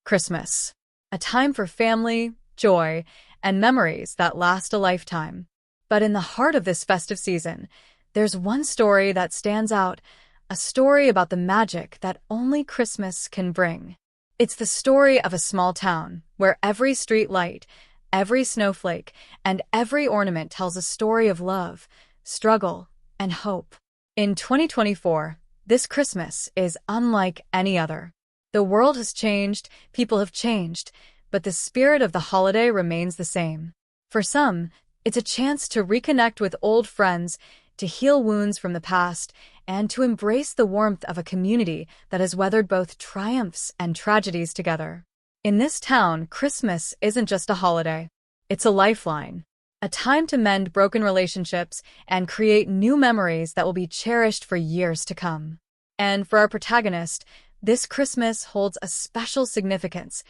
Christmas. A time for family, joy, and memories that last a lifetime. But in the heart of this festive season, there's one story that stands out, a story about the magic that only Christmas can bring. It's the story of a small town where every street light, every snowflake, and every ornament tells a story of love, struggle, and hope. In 2024, this Christmas is unlike any other. The world has changed, people have changed, but the spirit of the holiday remains the same. For some, it's a chance to reconnect with old friends, to heal wounds from the past, and to embrace the warmth of a community that has weathered both triumphs and tragedies together. In this town, Christmas isn't just a holiday. It's a lifeline, a time to mend broken relationships and create new memories that will be cherished for years to come. And for our protagonist, this Christmas holds a special significance,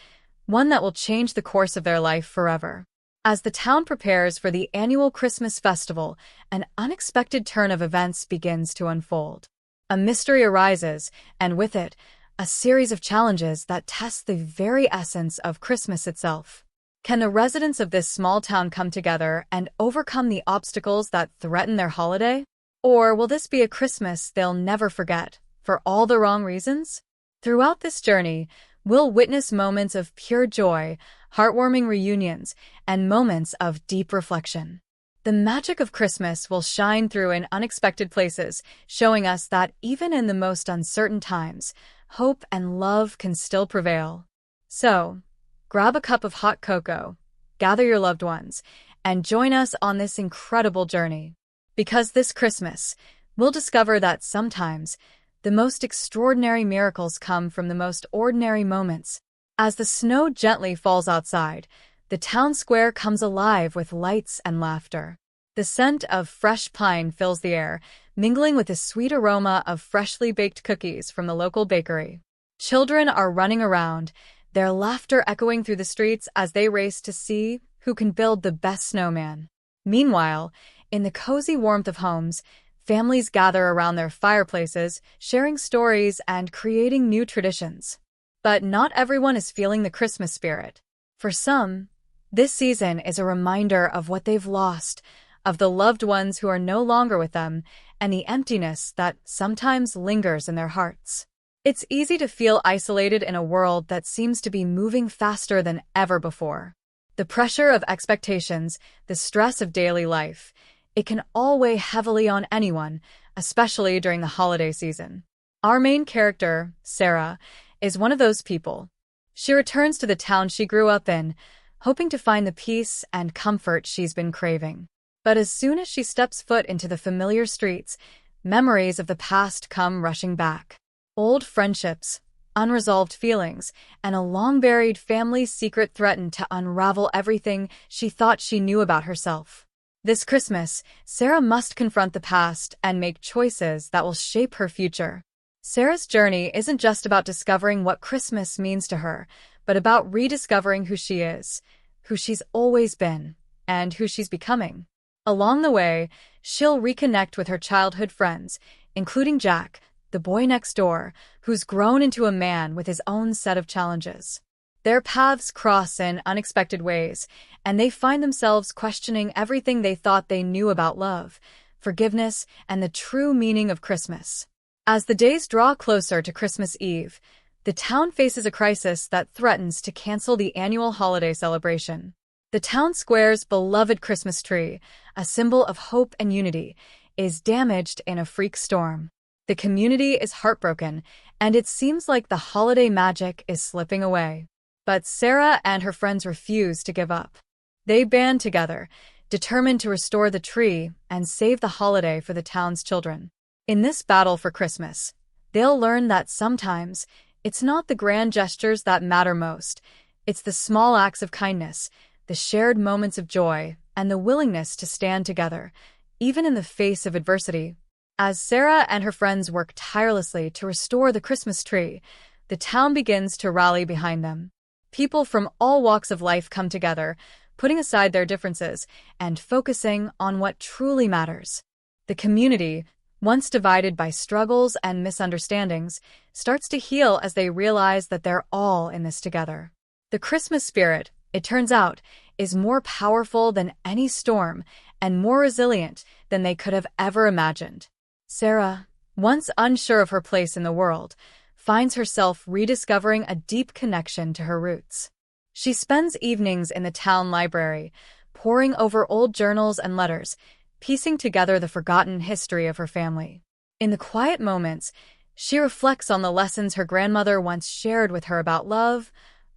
one that will change the course of their life forever. As the town prepares for the annual Christmas festival, an unexpected turn of events begins to unfold. A mystery arises, and with it, a series of challenges that test the very essence of Christmas itself. Can the residents of this small town come together and overcome the obstacles that threaten their holiday? Or will this be a Christmas they'll never forget, for all the wrong reasons? Throughout this journey, we'll witness moments of pure joy, heartwarming reunions, and moments of deep reflection. The magic of Christmas will shine through in unexpected places, showing us that even in the most uncertain times, hope and love can still prevail. So, grab a cup of hot cocoa, gather your loved ones, and join us on this incredible journey. Because this Christmas, we'll discover that sometimes the most extraordinary miracles come from the most ordinary moments. As the snow gently falls outside, the town square comes alive with lights and laughter. The scent of fresh pine fills the air, mingling with the sweet aroma of freshly baked cookies from the local bakery. Children are running around, their laughter echoing through the streets as they race to see who can build the best snowman. Meanwhile, in the cozy warmth of homes, families gather around their fireplaces, sharing stories and creating new traditions. But not everyone is feeling the Christmas spirit. For some, this season is a reminder of what they've lost, of the loved ones who are no longer with them, and the emptiness that sometimes lingers in their hearts. It's easy to feel isolated in a world that seems to be moving faster than ever before. The pressure of expectations, the stress of daily life, it can all weigh heavily on anyone, especially during the holiday season. Our main character, Sarah, is one of those people. She returns to the town she grew up in, hoping to find the peace and comfort she's been craving. But as soon as she steps foot into the familiar streets, memories of the past come rushing back. Old friendships, unresolved feelings, and a long-buried family secret threaten to unravel everything she thought she knew about herself. This Christmas, Sarah must confront the past and make choices that will shape her future. Sarah's journey isn't just about discovering what Christmas means to her, but about rediscovering who she is, who she's always been, and who she's becoming. Along the way, she'll reconnect with her childhood friends, including Jack, the boy next door, who's grown into a man with his own set of challenges. Their paths cross in unexpected ways, and they find themselves questioning everything they thought they knew about love, forgiveness, and the true meaning of Christmas. As the days draw closer to Christmas Eve, the town faces a crisis that threatens to cancel the annual holiday celebration. The town square's beloved Christmas tree, a symbol of hope and unity, is damaged in a freak storm. The community is heartbroken, and it seems like the holiday magic is slipping away. But Sarah and her friends refuse to give up. They band together, determined to restore the tree and save the holiday for the town's children. In this battle for Christmas, they'll learn that sometimes it's not the grand gestures that matter most. It's the small acts of kindness, the shared moments of joy, and the willingness to stand together, even in the face of adversity. As Sarah and her friends work tirelessly to restore the Christmas tree, the town begins to rally behind them. People from all walks of life come together, putting aside their differences and focusing on what truly matters. The community, once divided by struggles and misunderstandings, starts to heal as they realize that they're all in this together. The Christmas spirit, it turns out, is more powerful than any storm and more resilient than they could have ever imagined. Sarah, once unsure of her place in the world, finds herself rediscovering a deep connection to her roots. She spends evenings in the town library, poring over old journals and letters, piecing together the forgotten history of her family. In the quiet moments, she reflects on the lessons her grandmother once shared with her about love,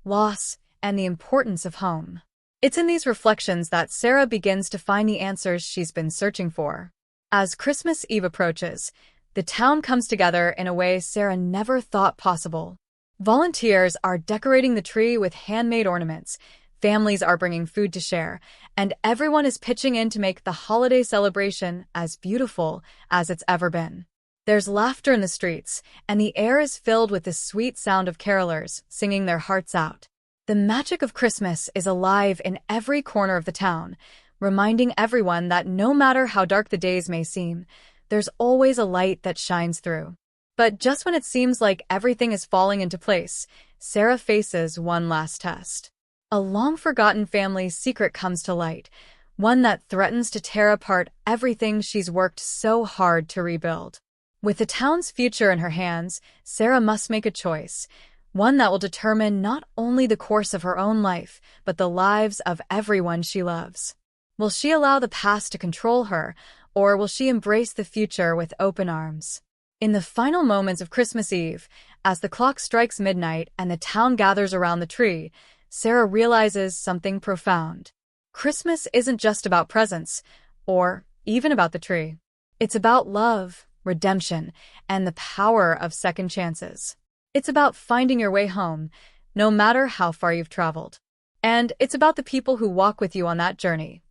loss, and the importance of home. It's in these reflections that Sarah begins to find the answers she's been searching for. As Christmas Eve approaches, the town comes together in a way Sarah never thought possible. Volunteers are decorating the tree with handmade ornaments, families are bringing food to share, and everyone is pitching in to make the holiday celebration as beautiful as it's ever been. There's laughter in the streets, and the air is filled with the sweet sound of carolers singing their hearts out. The magic of Christmas is alive in every corner of the town, reminding everyone that no matter how dark the days may seem, there's always a light that shines through. But just when it seems like everything is falling into place, Sarah faces one last test. A long-forgotten family's secret comes to light, one that threatens to tear apart everything she's worked so hard to rebuild. With the town's future in her hands, Sarah must make a choice, one that will determine not only the course of her own life, but the lives of everyone she loves. Will she allow the past to control her, or will she embrace the future with open arms? In the final moments of Christmas Eve, as the clock strikes midnight and the town gathers around the tree, Sarah realizes something profound. Christmas isn't just about presents, or even about the tree. It's about love, redemption, and the power of second chances. It's about finding your way home, no matter how far you've traveled. And it's about the people who walk with you on that journey.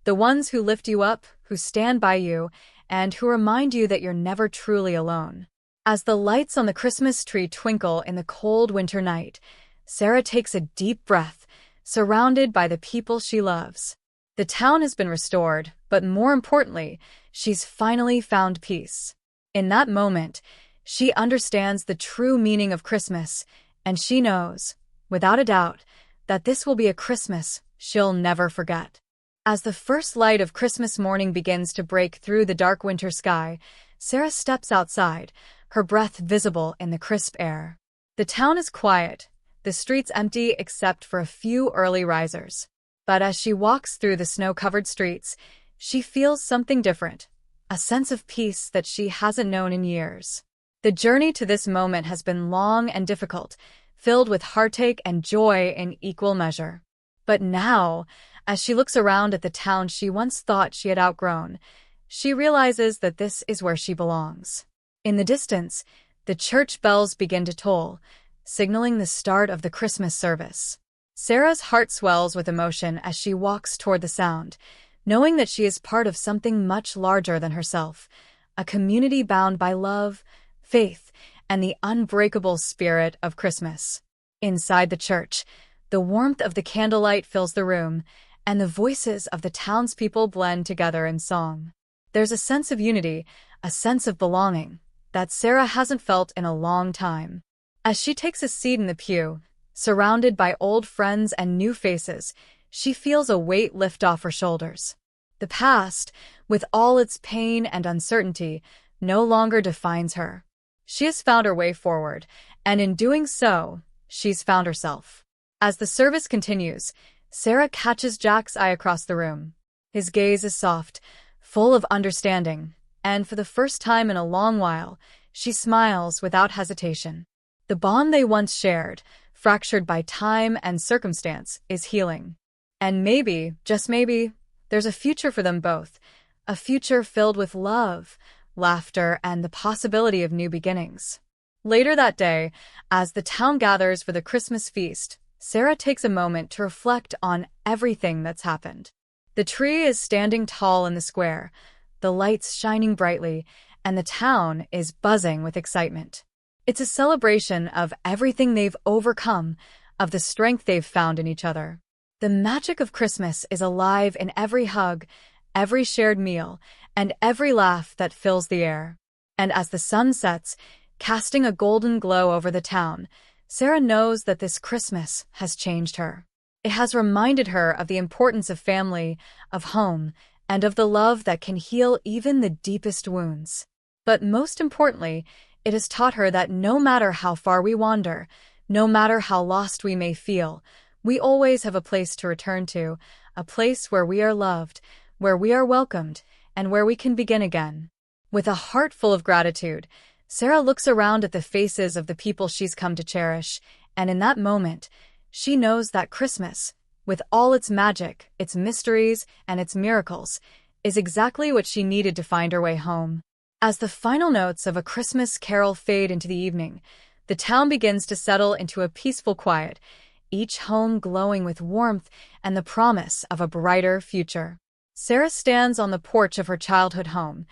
The ones who lift you up, who stand by you, and who remind you that you're never truly alone. As the lights on the Christmas tree twinkle in the cold winter night, Sarah takes a deep breath, surrounded by the people she loves. The town has been restored, but more importantly, she's finally found peace. In that moment, she understands the true meaning of Christmas, and she knows, without a doubt, that this will be a Christmas she'll never forget. As the first light of Christmas morning begins to break through the dark winter sky, Sarah steps outside, her breath visible in the crisp air. The town is quiet, the streets empty except for a few early risers. But as she walks through the snow-covered streets, she feels something different, a sense of peace that she hasn't known in years. The journey to this moment has been long and difficult, filled with heartache and joy in equal measure. But now, as she looks around at the town she once thought she had outgrown, she realizes that this is where she belongs. In the distance, the church bells begin to toll, signaling the start of the Christmas service. Sarah's heart swells with emotion as she walks toward the sound, knowing that she is part of something much larger than herself, a community bound by love, faith, and the unbreakable spirit of Christmas. Inside the church, the warmth of the candlelight fills the room, and the voices of the townspeople blend together in song. There's a sense of unity, a sense of belonging, that Sarah hasn't felt in a long time. As she takes a seat in the pew, surrounded by old friends and new faces, she feels a weight lift off her shoulders. The past, with all its pain and uncertainty, no longer defines her. She has found her way forward, and in doing so, she's found herself. As the service continues, Sarah catches Jack's eye across the room. His gaze is soft, full of understanding, and for the first time in a long while, she smiles without hesitation. The bond they once shared, fractured by time and circumstance, is healing. And maybe, just maybe, there's a future for them both, a future filled with love, laughter, and the possibility of new beginnings. Later that day, as the town gathers for the Christmas feast, Sarah takes a moment to reflect on everything that's happened. The tree is standing tall in the square, the lights shining brightly, and the town is buzzing with excitement. It's a celebration of everything they've overcome, of the strength they've found in each other. The magic of Christmas is alive in every hug, every shared meal, and every laugh that fills the air. And as the sun sets, casting a golden glow over the town, Sarah knows that this Christmas has changed her. It has reminded her of the importance of family, of home, and of the love that can heal even the deepest wounds. But most importantly, it has taught her that no matter how far we wander, no matter how lost we may feel, we always have a place to return to, a place where we are loved, where we are welcomed, and where we can begin again. With a heart full of gratitude, Sarah looks around at the faces of the people she's come to cherish, and in that moment, she knows that Christmas, with all its magic, its mysteries, and its miracles, is exactly what she needed to find her way home. As the final notes of A Christmas Carol fade into the evening, the town begins to settle into a peaceful quiet, each home glowing with warmth and the promise of a brighter future. Sarah stands on the porch of her childhood home,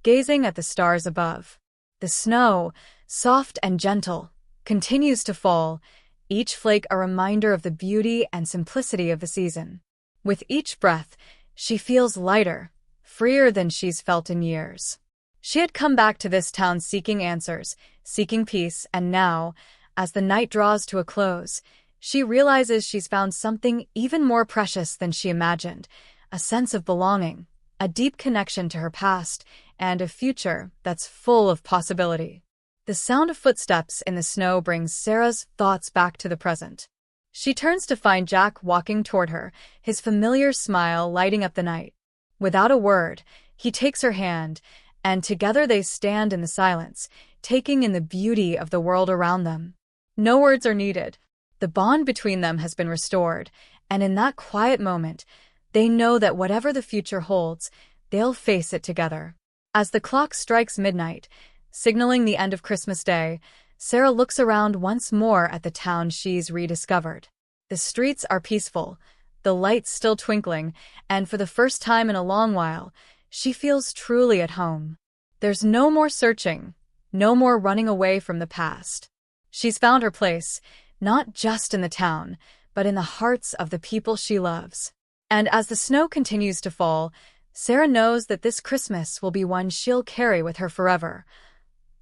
gazing at the stars above. The snow, soft and gentle, continues to fall, each flake a reminder of the beauty and simplicity of the season. With each breath, she feels lighter, freer than she's felt in years. She had come back to this town seeking answers, seeking peace, and now, as the night draws to a close, she realizes she's found something even more precious than she imagined, a sense of belonging, a deep connection to her past, and a future that's full of possibility. The sound of footsteps in the snow brings Sarah's thoughts back to the present. She turns to find Jack walking toward her, his familiar smile lighting up the night. Without a word, he takes her hand, and together they stand in the silence, taking in the beauty of the world around them. No words are needed. The bond between them has been restored, and in that quiet moment, they know that whatever the future holds, they'll face it together. As the clock strikes midnight, signaling the end of Christmas Day, Sarah looks around once more at the town she's rediscovered. The streets are peaceful, the lights still twinkling, and for the first time in a long while, she feels truly at home. There's no more searching, no more running away from the past. She's found her place, not just in the town, but in the hearts of the people she loves. And as the snow continues to fall, Sarah knows that this Christmas will be one she'll carry with her forever.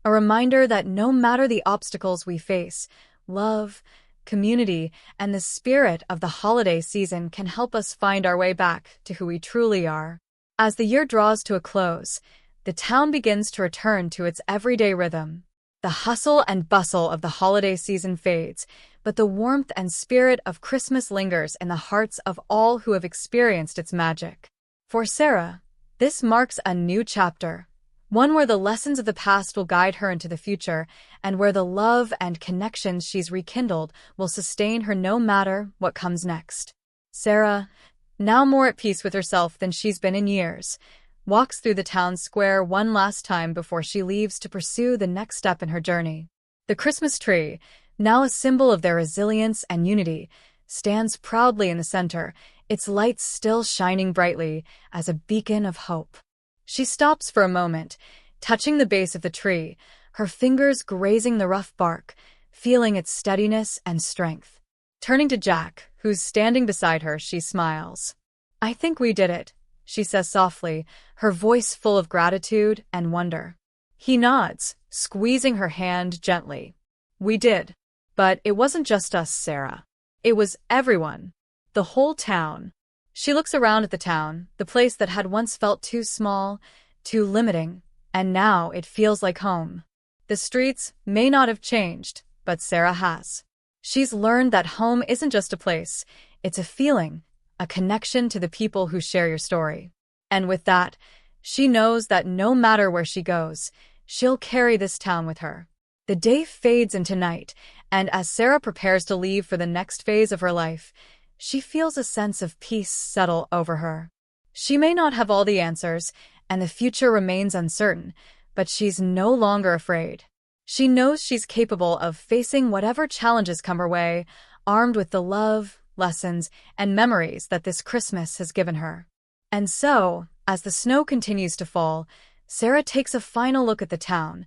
A reminder that no matter the obstacles we face, love, community, and the spirit of the holiday season can help us find our way back to who we truly are. As the year draws to a close, the town begins to return to its everyday rhythm. The hustle and bustle of the holiday season fades, but the warmth and spirit of Christmas lingers in the hearts of all who have experienced its magic. For Sarah, this marks a new chapter, one where the lessons of the past will guide her into the future, and where the love and connections she's rekindled will sustain her no matter what comes next. Sarah, now more at peace with herself than she's been in years, walks through the town square one last time before she leaves to pursue the next step in her journey. The Christmas tree, now a symbol of their resilience and unity, stands proudly in the center, its lights still shining brightly as a beacon of hope. She stops for a moment, touching the base of the tree, her fingers grazing the rough bark, feeling its steadiness and strength. Turning to Jack, who's standing beside her, she smiles. "I think we did it," she says softly, her voice full of gratitude and wonder. He nods, squeezing her hand gently. "We did. But it wasn't just us, Sarah. It was everyone. The whole town." She looks around at the town, the place that had once felt too small, too limiting, and now it feels like home. The streets may not have changed, but Sarah has. She's learned that home isn't just a place, it's a feeling, a connection to the people who share your story. And with that, she knows that no matter where she goes, she'll carry this town with her. The day fades into night, and as Sarah prepares to leave for the next phase of her life, she feels a sense of peace settle over her. She may not have all the answers, and the future remains uncertain, but she's no longer afraid. She knows she's capable of facing whatever challenges come her way, armed with the love, lessons, and memories that this Christmas has given her. And so, as the snow continues to fall, Sarah takes a final look at the town,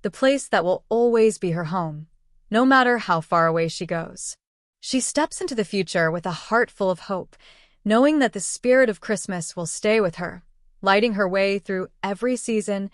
the place that will always be her home, no matter how far away she goes. She steps into the future with a heart full of hope, knowing that the spirit of Christmas will stay with her, lighting her way through every season,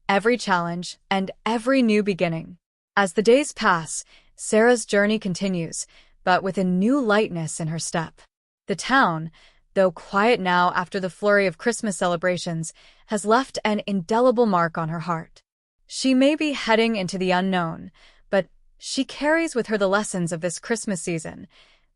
every challenge, and every new beginning. As the days pass, Sarah's journey continues, but with a new lightness in her step. The town, though quiet now after the flurry of Christmas celebrations, has left an indelible mark on her heart. She may be heading into the unknown, but she carries with her the lessons of this Christmas season,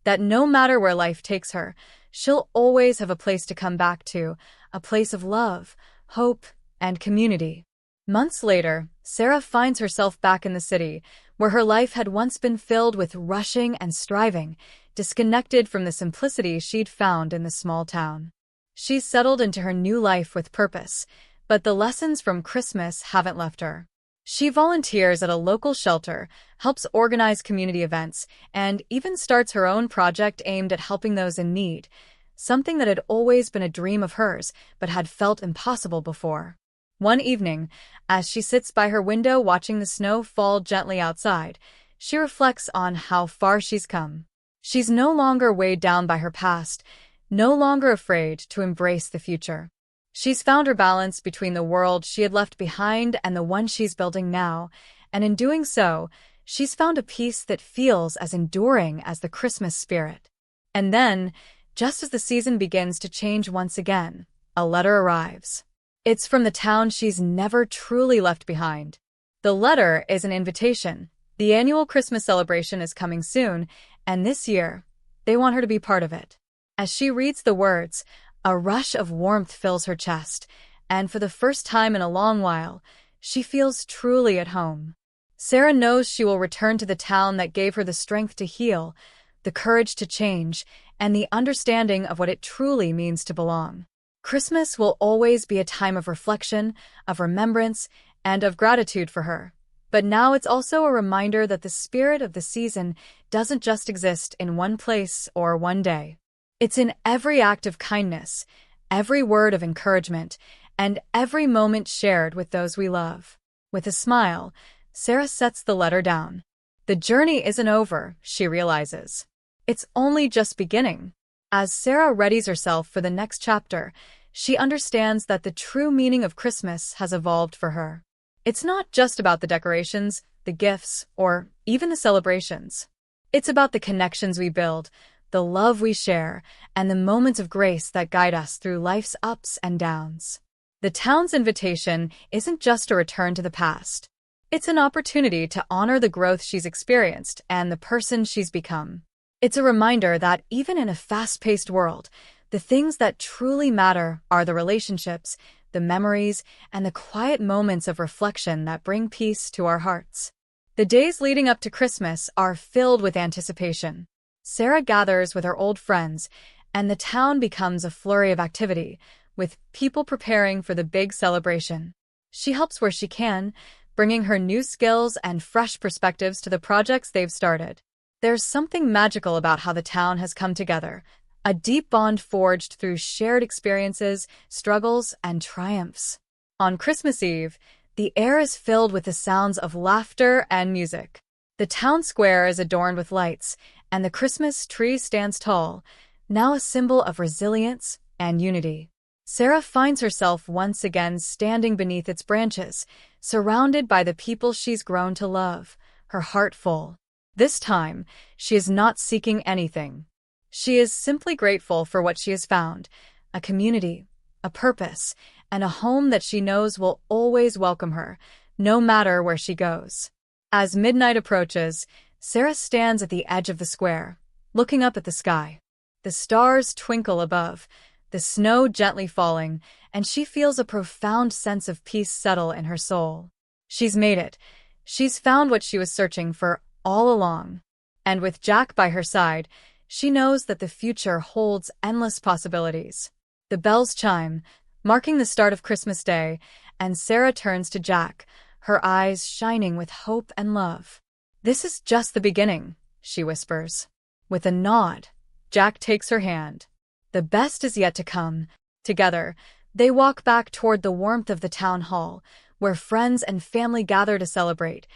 that no matter where life takes her, she'll always have a place to come back to, a place of love, hope, and community. Months later, Sarah finds herself back in the city, where her life had once been filled with rushing and striving, disconnected from the simplicity she'd found in the small town. She's settled into her new life with purpose, but the lessons from Christmas haven't left her. She volunteers at a local shelter, helps organize community events, and even starts her own project aimed at helping those in need, something that had always been a dream of hers but had felt impossible before. One evening, as she sits by her window watching the snow fall gently outside, she reflects on how far she's come. She's no longer weighed down by her past, no longer afraid to embrace the future. She's found her balance between the world she had left behind and the one she's building now, and in doing so, she's found a peace that feels as enduring as the Christmas spirit. And then, just as the season begins to change once again, a letter arrives. It's from the town she's never truly left behind. The letter is an invitation. The annual Christmas celebration is coming soon, and this year, they want her to be part of it. As she reads the words, a rush of warmth fills her chest, and for the first time in a long while, she feels truly at home. Sarah knows she will return to the town that gave her the strength to heal, the courage to change, and the understanding of what it truly means to belong. Christmas will always be a time of reflection, of remembrance, and of gratitude for her. But now it's also a reminder that the spirit of the season doesn't just exist in one place or one day. It's in every act of kindness, every word of encouragement, and every moment shared with those we love. With a smile, Sarah sets the letter down. The journey isn't over, she realizes. It's only just beginning. As Sarah readies herself for the next chapter, she understands that the true meaning of Christmas has evolved for her. It's not just about the decorations, the gifts, or even the celebrations. It's about the connections we build, the love we share, and the moments of grace that guide us through life's ups and downs. The town's invitation isn't just a return to the past. It's an opportunity to honor the growth she's experienced and the person she's become. It's a reminder that even in a fast-paced world, the things that truly matter are the relationships, the memories, and the quiet moments of reflection that bring peace to our hearts. The days leading up to Christmas are filled with anticipation. Sarah gathers with her old friends, and the town becomes a flurry of activity, with people preparing for the big celebration. She helps where she can, bringing her new skills and fresh perspectives to the projects they've started. There's something magical about how the town has come together, a deep bond forged through shared experiences, struggles, and triumphs. On Christmas Eve, the air is filled with the sounds of laughter and music. The town square is adorned with lights, and the Christmas tree stands tall, now a symbol of resilience and unity. Sarah finds herself once again standing beneath its branches, surrounded by the people she's grown to love, her heart full. This time, she is not seeking anything. She is simply grateful for what she has found, a community, a purpose, and a home that she knows will always welcome her, no matter where she goes. As midnight approaches, Sarah stands at the edge of the square, looking up at the sky. The stars twinkle above, the snow gently falling, and she feels a profound sense of peace settle in her soul. She's made it. She's found what she was searching for all along. And with Jack by her side, she knows that the future holds endless possibilities. The bells chime, marking the start of Christmas Day, and Sarah turns to Jack, her eyes shining with hope and love. "This is just the beginning," she whispers. With a nod, Jack takes her hand. The best is yet to come. Together, they walk back toward the warmth of the town hall, where friends and family gather to celebrate,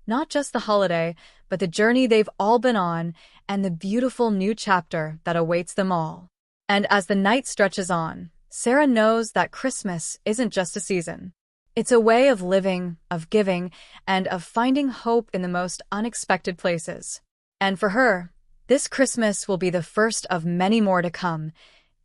not just the holiday, but the journey they've all been on and the beautiful new chapter that awaits them all. And as the night stretches on, Sarah knows that Christmas isn't just a season. It's a way of living, of giving, and of finding hope in the most unexpected places. And for her, this Christmas will be the first of many more to come,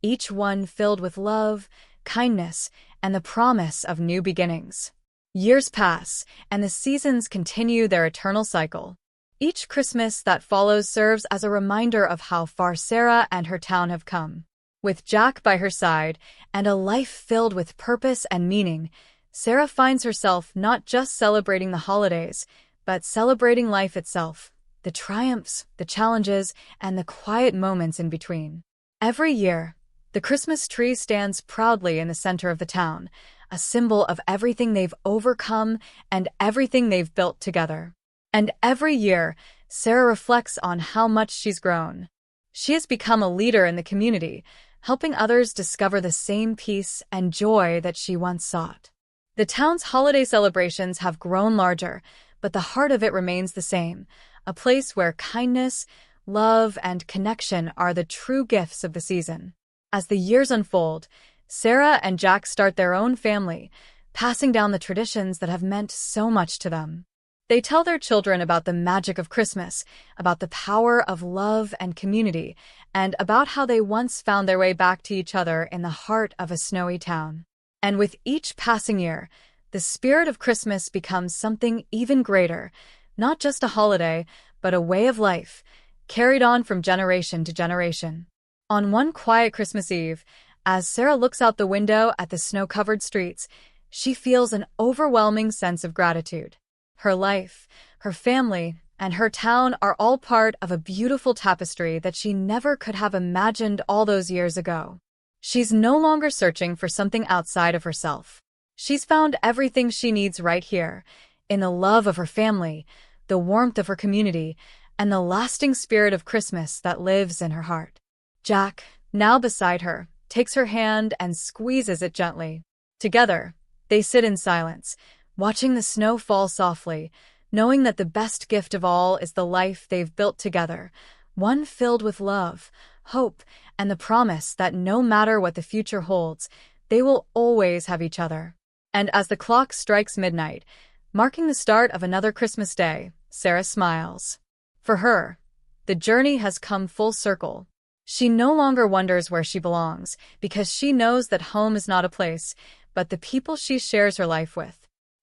each one filled with love, kindness, and the promise of new beginnings. Years pass, and the seasons continue their eternal cycle. Each Christmas that follows serves as a reminder of how far Sarah and her town have come. With Jack by her side and a life filled with purpose and meaning, Sarah finds herself not just celebrating the holidays, but celebrating life itself, the triumphs, the challenges, and the quiet moments in between. Every year, the Christmas tree stands proudly in the center of the town, a symbol of everything they've overcome and everything they've built together. And every year, Sarah reflects on how much she's grown. She has become a leader in the community, helping others discover the same peace and joy that she once sought. The town's holiday celebrations have grown larger, but the heart of it remains the same, a place where kindness, love, and connection are the true gifts of the season. As the years unfold, Sarah and Jack start their own family, passing down the traditions that have meant so much to them. They tell their children about the magic of Christmas, about the power of love and community, and about how they once found their way back to each other in the heart of a snowy town. And with each passing year, the spirit of Christmas becomes something even greater, not just a holiday, but a way of life, carried on from generation to generation. On one quiet Christmas Eve, as Sarah looks out the window at the snow-covered streets, she feels an overwhelming sense of gratitude. Her life, her family, and her town are all part of a beautiful tapestry that she never could have imagined all those years ago. She's no longer searching for something outside of herself. She's found everything she needs right here, in the love of her family, the warmth of her community, and the lasting spirit of Christmas that lives in her heart. Jack, now beside her, takes her hand and squeezes it gently. Together, they sit in silence, watching the snow fall softly, knowing that the best gift of all is the life they've built together, one filled with love, hope, and the promise that no matter what the future holds, they will always have each other. And as the clock strikes midnight, marking the start of another Christmas day, Sarah smiles. For her, the journey has come full circle. She no longer wonders where she belongs, because she knows that home is not a place, but the people she shares her life with.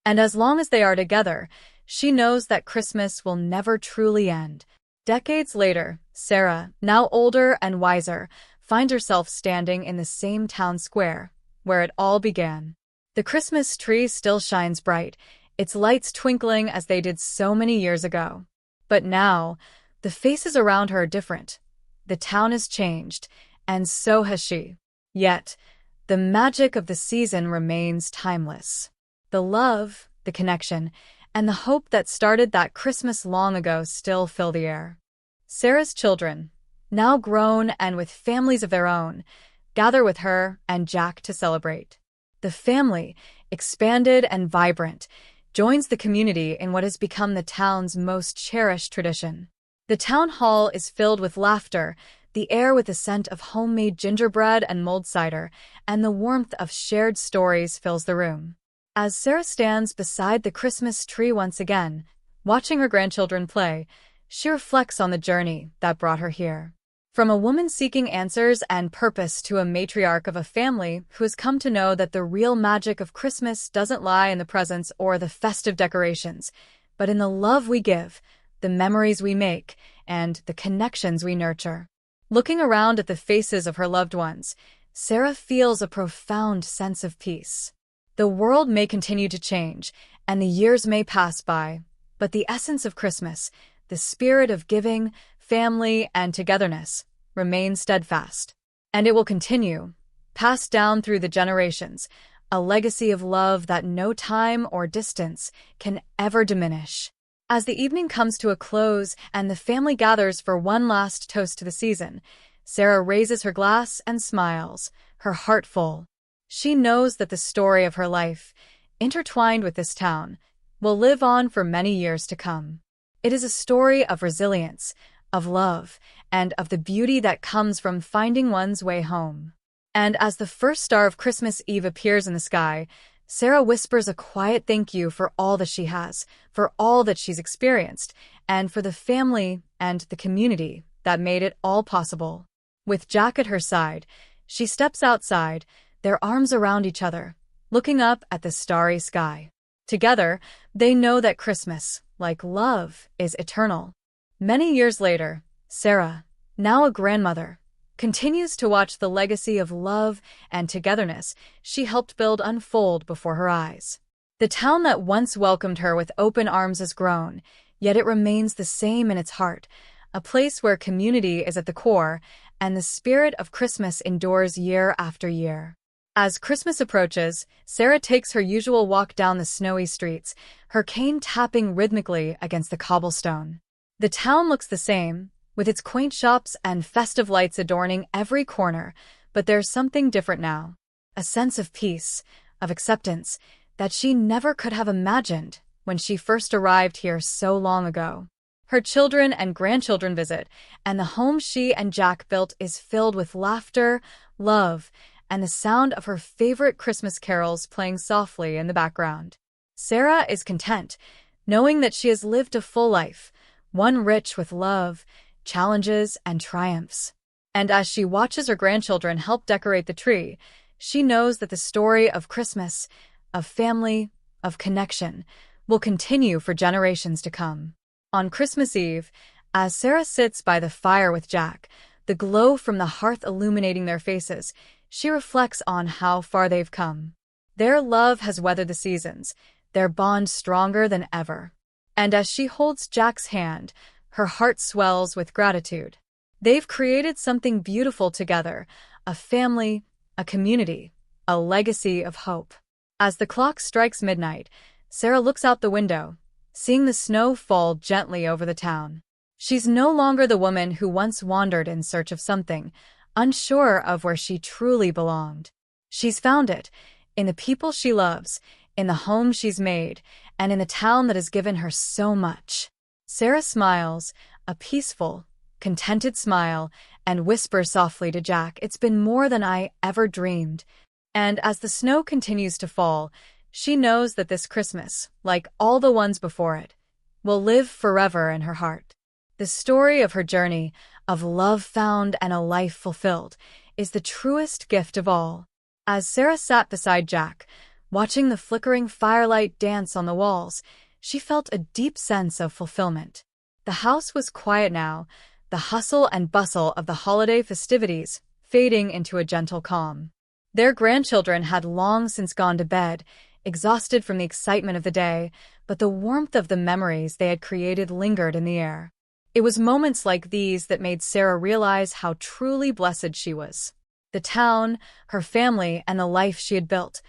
And as long as they are together, she knows that Christmas will never truly end. Decades later, Sarah, now older and wiser, finds herself standing in the same town square, where it all began. The Christmas tree still shines bright, its lights twinkling as they did so many years ago. But now, the faces around her are different. The town has changed, and so has she. Yet, the magic of the season remains timeless. The love, the connection, and the hope that started that Christmas long ago still fill the air. Sarah's children, now grown and with families of their own, gather with her and Jack to celebrate. The family, expanded and vibrant, joins the community in what has become the town's most cherished tradition. The town hall is filled with laughter, the air with the scent of homemade gingerbread and mulled cider, and the warmth of shared stories fills the room. As Sarah stands beside the Christmas tree once again, watching her grandchildren play, she reflects on the journey that brought her here. From a woman seeking answers and purpose to a matriarch of a family who has come to know that the real magic of Christmas doesn't lie in the presents or the festive decorations, but in the love we give, the memories we make, and the connections we nurture. Looking around at the faces of her loved ones, Sarah feels a profound sense of peace. The world may continue to change, and the years may pass by, but the essence of Christmas, the spirit of giving, family, and togetherness, remains steadfast. And it will continue, passed down through the generations, a legacy of love that no time or distance can ever diminish. As the evening comes to a close and the family gathers for one last toast to the season, Sarah raises her glass and smiles, her heart full. She knows that the story of her life, intertwined with this town, will live on for many years to come. It is a story of resilience, of love, and of the beauty that comes from finding one's way home. And as the first star of Christmas Eve appears in the sky, Sarah whispers a quiet thank you for all that she has, for all that she's experienced, and for the family and the community that made it all possible. With Jack at her side, she steps outside, their arms around each other, looking up at the starry sky. Together, they know that Christmas, like love, is eternal. Many years later, Sarah, now a grandmother, continues to watch the legacy of love and togetherness she helped build unfold before her eyes. The town that once welcomed her with open arms has grown, yet it remains the same in its heart, a place where community is at the core and the spirit of Christmas endures year after year. As Christmas approaches, Sarah takes her usual walk down the snowy streets, her cane tapping rhythmically against the cobblestone. The town looks the same, with its quaint shops and festive lights adorning every corner, but there's something different now. A sense of peace, of acceptance, that she never could have imagined when she first arrived here so long ago. Her children and grandchildren visit, and the home she and Jack built is filled with laughter, love, and the sound of her favorite Christmas carols playing softly in the background. Sarah is content, knowing that she has lived a full life, one rich with love, challenges, and triumphs. And as she watches her grandchildren help decorate the tree, she knows that the story of Christmas, of family, of connection, will continue for generations to come. On Christmas Eve, as Sarah sits by the fire with Jack, the glow from the hearth illuminating their faces, she reflects on how far they've come. Their love has weathered the seasons, their bond stronger than ever. And as she holds Jack's hand, her heart swells with gratitude. They've created something beautiful together, a family, a community, a legacy of hope. As the clock strikes midnight, Sarah looks out the window, seeing the snow fall gently over the town. She's no longer the woman who once wandered in search of something, unsure of where she truly belonged. She's found it, in the people she loves, in the home she's made, and in the town that has given her so much. Sarah smiles, a peaceful, contented smile, and whispers softly to Jack, "It's been more than I ever dreamed." And as the snow continues to fall, she knows that this Christmas, like all the ones before it, will live forever in her heart. The story of her journey, of love found and a life fulfilled, is the truest gift of all. As Sarah sat beside Jack, watching the flickering firelight dance on the walls, she felt a deep sense of fulfillment. The house was quiet now, the hustle and bustle of the holiday festivities fading into a gentle calm. Their grandchildren had long since gone to bed, exhausted from the excitement of the day, but the warmth of the memories they had created lingered in the air. It was moments like these that made Sarah realize how truly blessed she was. The town, her family, and the life she had built,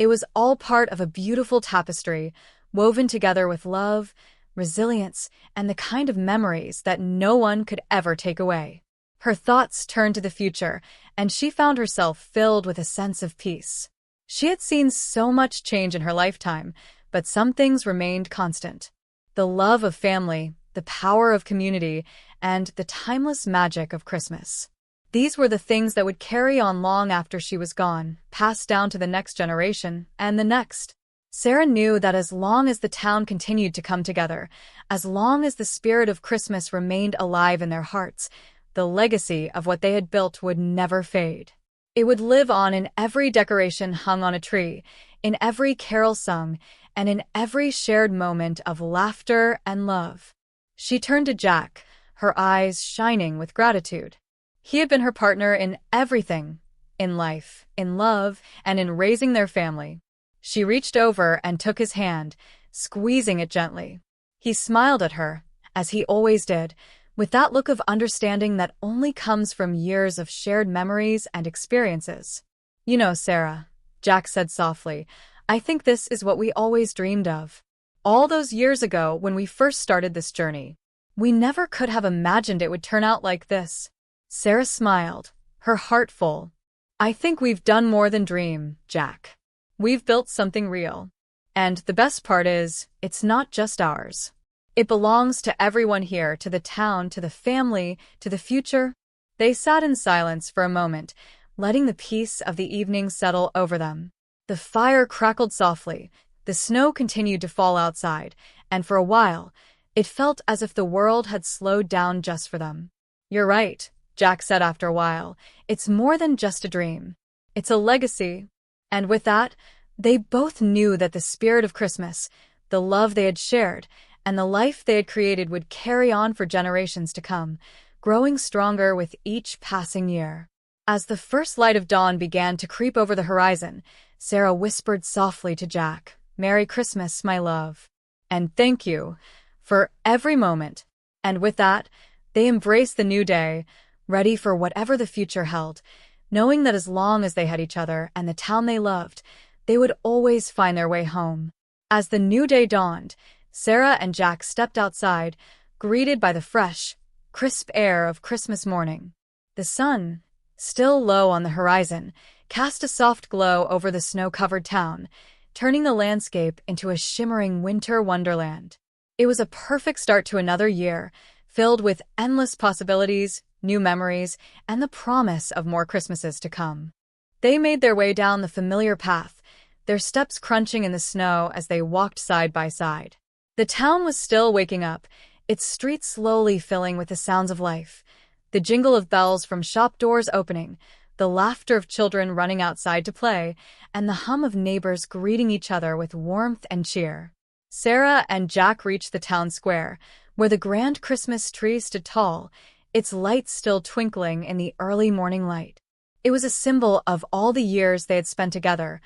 it was all part of a beautiful tapestry, woven together with love, resilience, and the kind of memories that no one could ever take away. Her thoughts turned to the future, and she found herself filled with a sense of peace. She had seen so much change in her lifetime, but some things remained constant. The love of family, the power of community, and the timeless magic of Christmas. These were the things that would carry on long after she was gone, passed down to the next generation, and the next. Sarah knew that as long as the town continued to come together, as long as the spirit of Christmas remained alive in their hearts, the legacy of what they had built would never fade. It would live on in every decoration hung on a tree, in every carol sung, and in every shared moment of laughter and love. She turned to Jack, her eyes shining with gratitude. He had been her partner in everything, in life, in love, and in raising their family. She reached over and took his hand, squeezing it gently. He smiled at her, as he always did, with that look of understanding that only comes from years of shared memories and experiences. "You know, Sarah," Jack said softly, "I think this is what we always dreamed of. All those years ago when we first started this journey, we never could have imagined it would turn out like this." Sarah smiled, her heart full. "I think we've done more than dream, Jack. We've built something real. And the best part is, it's not just ours. It belongs to everyone here, to the town, to the family, to the future." They sat in silence for a moment, letting the peace of the evening settle over them. The fire crackled softly, the snow continued to fall outside, and for a while, it felt as if the world had slowed down just for them. "You're right," Jack said after a while. "It's more than just a dream. It's a legacy." And with that, they both knew that the spirit of Christmas, the love they had shared, and the life they had created would carry on for generations to come, growing stronger with each passing year. As the first light of dawn began to creep over the horizon, Sarah whispered softly to Jack, "Merry Christmas, my love. And thank you for every moment." And with that, they embraced the new day, ready for whatever the future held, knowing that as long as they had each other and the town they loved, they would always find their way home. As the new day dawned, Sarah and Jack stepped outside, greeted by the fresh, crisp air of Christmas morning. The sun, still low on the horizon, cast a soft glow over the snow-covered town, turning the landscape into a shimmering winter wonderland. It was a perfect start to another year, filled with endless possibilities, new memories, and the promise of more Christmases to come. They made their way down the familiar path, their steps crunching in the snow as they walked side by side. The town was still waking up, its streets slowly filling with the sounds of life, the jingle of bells from shop doors opening, the laughter of children running outside to play, and the hum of neighbors greeting each other with warmth and cheer. Sarah and Jack reached the town square, where the grand Christmas tree stood tall, its lights still twinkling in the early morning light. It was a symbol of all the years they had spent together,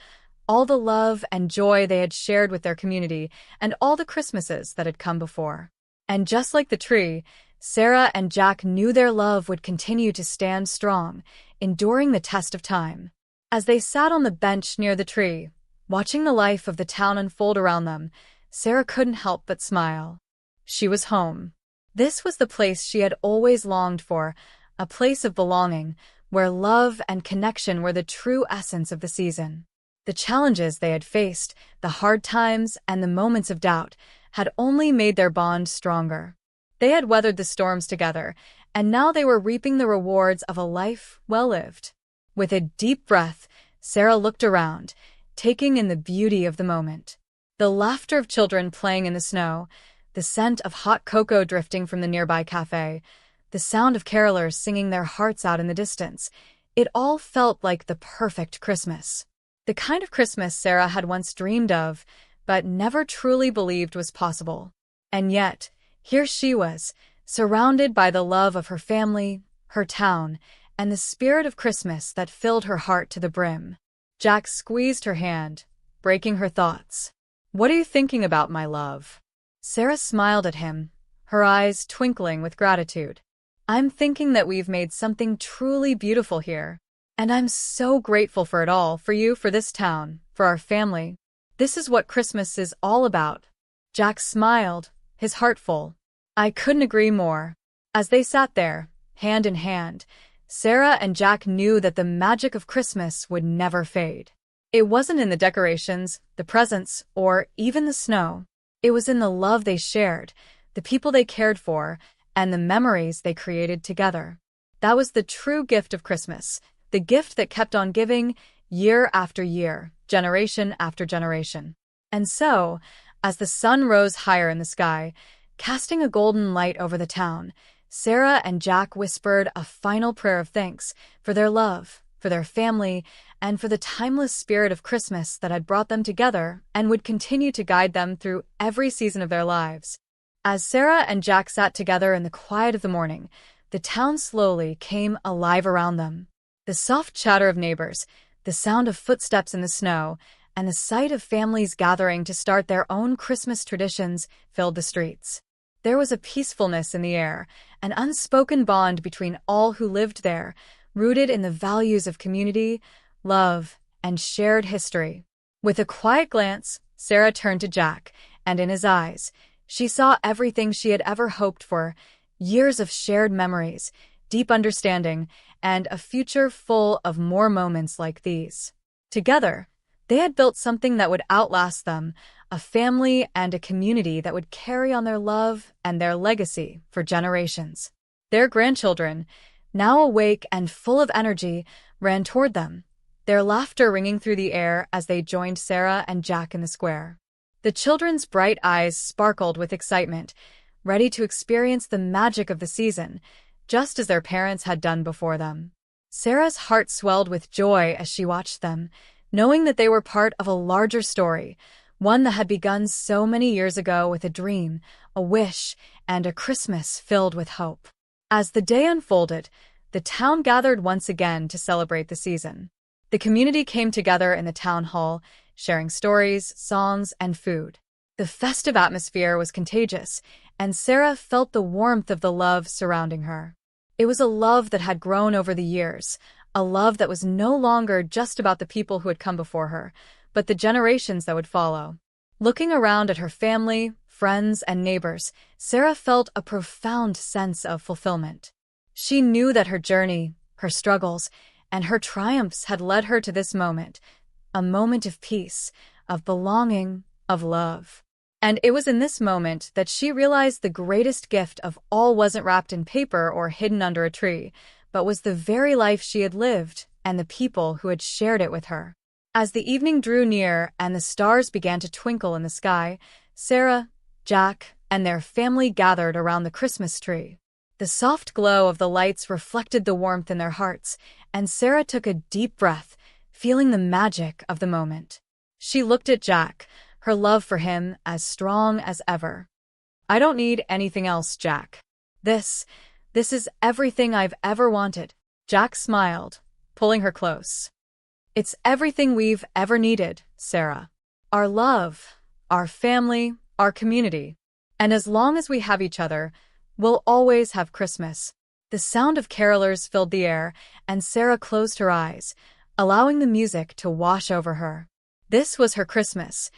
all the love and joy they had shared with their community, and all the Christmases that had come before. And just like the tree, Sarah and Jack knew their love would continue to stand strong, enduring the test of time. As they sat on the bench near the tree, watching the life of the town unfold around them, Sarah couldn't help but smile. She was home. This was the place she had always longed for, a place of belonging, where love and connection were the true essence of the season. The challenges they had faced, the hard times, and the moments of doubt had only made their bond stronger. They had weathered the storms together, and now they were reaping the rewards of a life well lived. With a deep breath, Sarah looked around, taking in the beauty of the moment. The laughter of children playing in the snow, the scent of hot cocoa drifting from the nearby cafe, the sound of carolers singing their hearts out in the distance. It all felt like the perfect Christmas. The kind of Christmas Sarah had once dreamed of, but never truly believed was possible. And yet, here she was, surrounded by the love of her family, her town, and the spirit of Christmas that filled her heart to the brim. Jack squeezed her hand, breaking her thoughts. "What are you thinking about, my love?" Sarah smiled at him, her eyes twinkling with gratitude. "I'm thinking that we've made something truly beautiful here. And I'm so grateful for it all, for you, for this town, for our family. This is what Christmas is all about." Jack smiled, his heart full. "I couldn't agree more." As they sat there, hand in hand, Sarah and Jack knew that the magic of Christmas would never fade. It wasn't in the decorations, the presents, or even the snow. It was in the love they shared, the people they cared for, and the memories they created together. That was the true gift of Christmas, the gift that kept on giving, year after year, generation after generation. And so, as the sun rose higher in the sky, casting a golden light over the town, Sarah and Jack whispered a final prayer of thanks for their love, for their family, and for the timeless spirit of Christmas that had brought them together and would continue to guide them through every season of their lives. As Sarah and Jack sat together in the quiet of the morning, the town slowly came alive around them. The soft chatter of neighbors, the sound of footsteps in the snow, and the sight of families gathering to start their own Christmas traditions filled the streets. There was a peacefulness in the air, an unspoken bond between all who lived there, rooted in the values of community, love, and shared history. With a quiet glance, Sarah turned to Jack, and in his eyes, she saw everything she had ever hoped for: years of shared memories, deep understanding, and a future full of more moments like these. Together, they had built something that would outlast them, a family and a community that would carry on their love and their legacy for generations. Their grandchildren, now awake and full of energy, ran toward them, their laughter ringing through the air as they joined Sarah and Jack in the square. The children's bright eyes sparkled with excitement, ready to experience the magic of the season, just as their parents had done before them. Sarah's heart swelled with joy as she watched them, knowing that they were part of a larger story, one that had begun so many years ago with a dream, a wish, and a Christmas filled with hope. As the day unfolded, the town gathered once again to celebrate the season. The community came together in the town hall, sharing stories, songs, and food. The festive atmosphere was contagious, and Sarah felt the warmth of the love surrounding her. It was a love that had grown over the years, a love that was no longer just about the people who had come before her, but the generations that would follow. Looking around at her family, friends, and neighbors, Sarah felt a profound sense of fulfillment. She knew that her journey, her struggles, and her triumphs had led her to this moment, a moment of peace, of belonging, of love. And it was in this moment that she realized the greatest gift of all wasn't wrapped in paper or hidden under a tree, but was the very life she had lived and the people who had shared it with her. As the evening drew near and the stars began to twinkle in the sky, Sarah, Jack, and their family gathered around the Christmas tree. The soft glow of the lights reflected the warmth in their hearts, and Sarah took a deep breath, feeling the magic of the moment. She looked at Jack, her love for him as strong as ever. "I don't need anything else, Jack. This is everything I've ever wanted." Jack smiled, pulling her close. "It's everything we've ever needed, Sarah. Our love, our family, our community. And as long as we have each other, we'll always have Christmas." The sound of carolers filled the air, and Sarah closed her eyes, allowing the music to wash over her. This was her Christmas,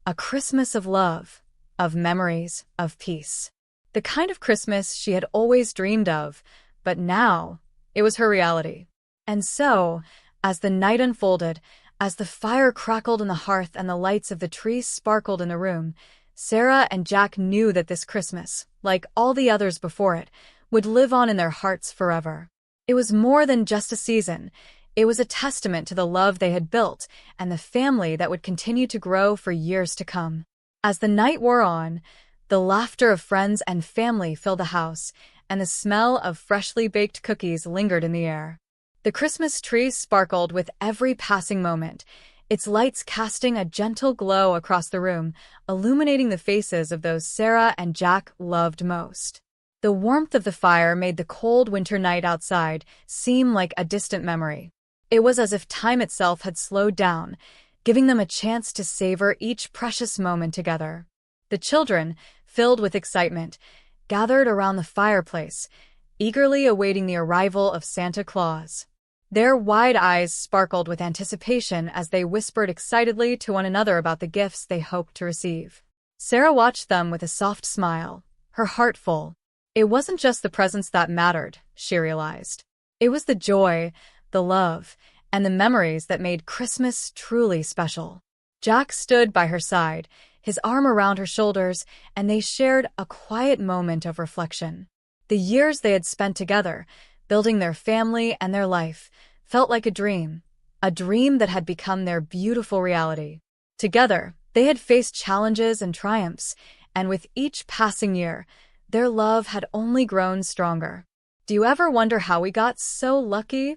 a Christmas of love, of memories, of peace. The kind of Christmas she had always dreamed of, but now it was her reality. And so, as the night unfolded, as the fire crackled in the hearth and the lights of the trees sparkled in the room, Sarah and Jack knew that this Christmas, like all the others before it, would live on in their hearts forever. It was more than just a season. It was a testament to the love they had built and the family that would continue to grow for years to come. As the night wore on, the laughter of friends and family filled the house, and the smell of freshly baked cookies lingered in the air. The Christmas tree sparkled with every passing moment, its lights casting a gentle glow across the room, illuminating the faces of those Sarah and Jack loved most. The warmth of the fire made the cold winter night outside seem like a distant memory. It was as if time itself had slowed down, giving them a chance to savor each precious moment together. The children, filled with excitement, gathered around the fireplace, eagerly awaiting the arrival of Santa Claus. Their wide eyes sparkled with anticipation as they whispered excitedly to one another about the gifts they hoped to receive. Sarah watched them with a soft smile, her heart full. It wasn't just the presents that mattered, she realized. It was the joy, the love, and the memories that made Christmas truly special. Jack stood by her side, his arm around her shoulders, and they shared a quiet moment of reflection. The years they had spent together, building their family and their life, felt like a dream that had become their beautiful reality. Together, they had faced challenges and triumphs, and with each passing year, their love had only grown stronger. "Do you ever wonder how we got so lucky?"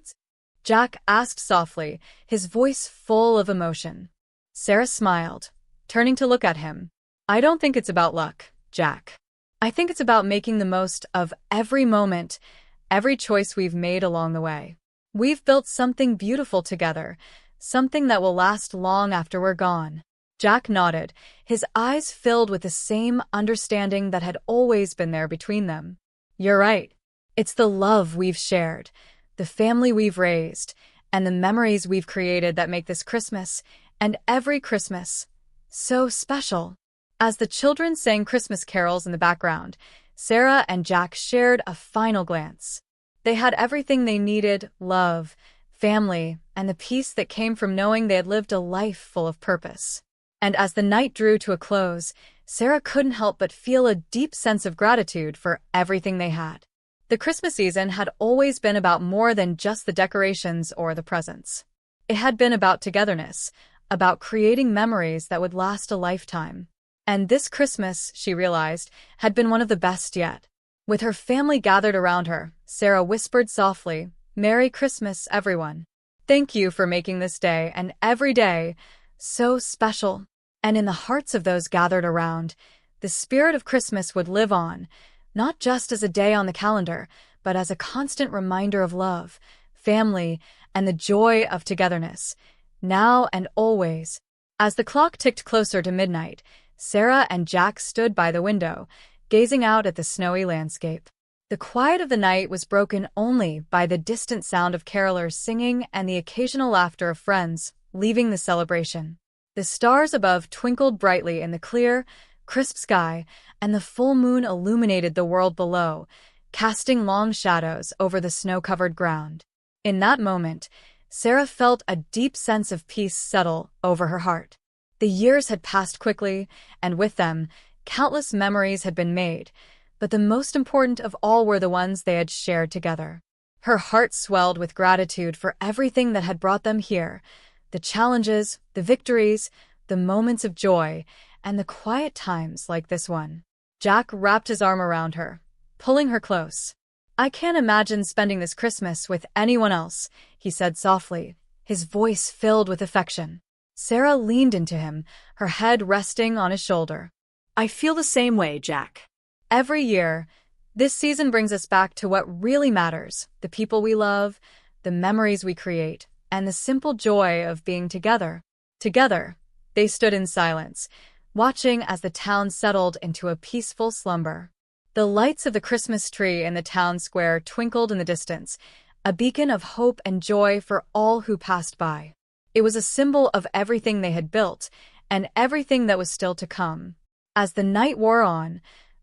Jack asked softly, his voice full of emotion. Sarah smiled, turning to look at him. "I don't think it's about luck, Jack. I think it's about making the most of every moment, every choice we've made along the way. We've built something beautiful together, something that will last long after we're gone." Jack nodded, his eyes filled with the same understanding that had always been there between them. "You're right. It's the love we've shared, the family we've raised, and the memories we've created that make this Christmas, and every Christmas, so special." As the children sang Christmas carols in the background, Sarah and Jack shared a final glance. They had everything they needed: love, family, and the peace that came from knowing they had lived a life full of purpose. And as the night drew to a close, Sarah couldn't help but feel a deep sense of gratitude for everything they had. The Christmas season had always been about more than just the decorations or the presents. It had been about togetherness, about creating memories that would last a lifetime. And this Christmas, she realized, had been one of the best yet. With her family gathered around her, Sarah whispered softly, "Merry Christmas, everyone. Thank you for making this day and every day so special." And in the hearts of those gathered around, the spirit of Christmas would live on, not just as a day on the calendar, but as a constant reminder of love, family, and the joy of togetherness, now and always. As the clock ticked closer to midnight, Sarah and Jack stood by the window, gazing out at the snowy landscape. The quiet of the night was broken only by the distant sound of carolers singing and the occasional laughter of friends leaving the celebration. The stars above twinkled brightly in the clear, crisp sky, and the full moon illuminated the world below, casting long shadows over the snow-covered ground. In that moment, Sarah felt a deep sense of peace settle over her heart. The years had passed quickly, and with them, countless memories had been made, but the most important of all were the ones they had shared together. Her heart swelled with gratitude for everything that had brought them here, the challenges, the victories, the moments of joy, and the quiet times like this one. Jack wrapped his arm around her, pulling her close. "I can't imagine spending this Christmas with anyone else," he said softly, his voice filled with affection. Sarah leaned into him, her head resting on his shoulder. "I feel the same way, Jack." Every year, this season brings us back to what really matters, the people we love, the memories we create, and the simple joy of being together. Together, they stood in silence, watching as the town settled into a peaceful slumber. The lights of the Christmas tree in the town square twinkled in the distance, a beacon of hope and joy for all who passed by. It was a symbol of everything they had built, and everything that was still to come. As the night wore on,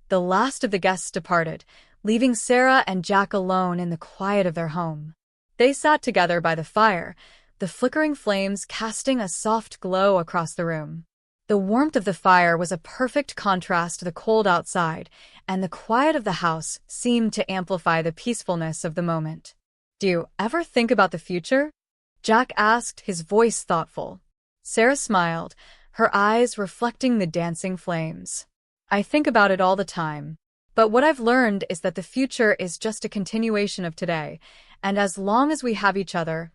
the last of the guests departed, leaving Sarah and Jack alone in the quiet of their home. They sat together by the fire, the flickering flames casting a soft glow across the room. The warmth of the fire was a perfect contrast to the cold outside, and the quiet of the house seemed to amplify the peacefulness of the moment. "Do you ever think about the future?" Jack asked, his voice thoughtful. Sarah smiled, her eyes reflecting the dancing flames. "I think about it all the time. But what I've learned is that the future is just a continuation of today, and as long as we have each other,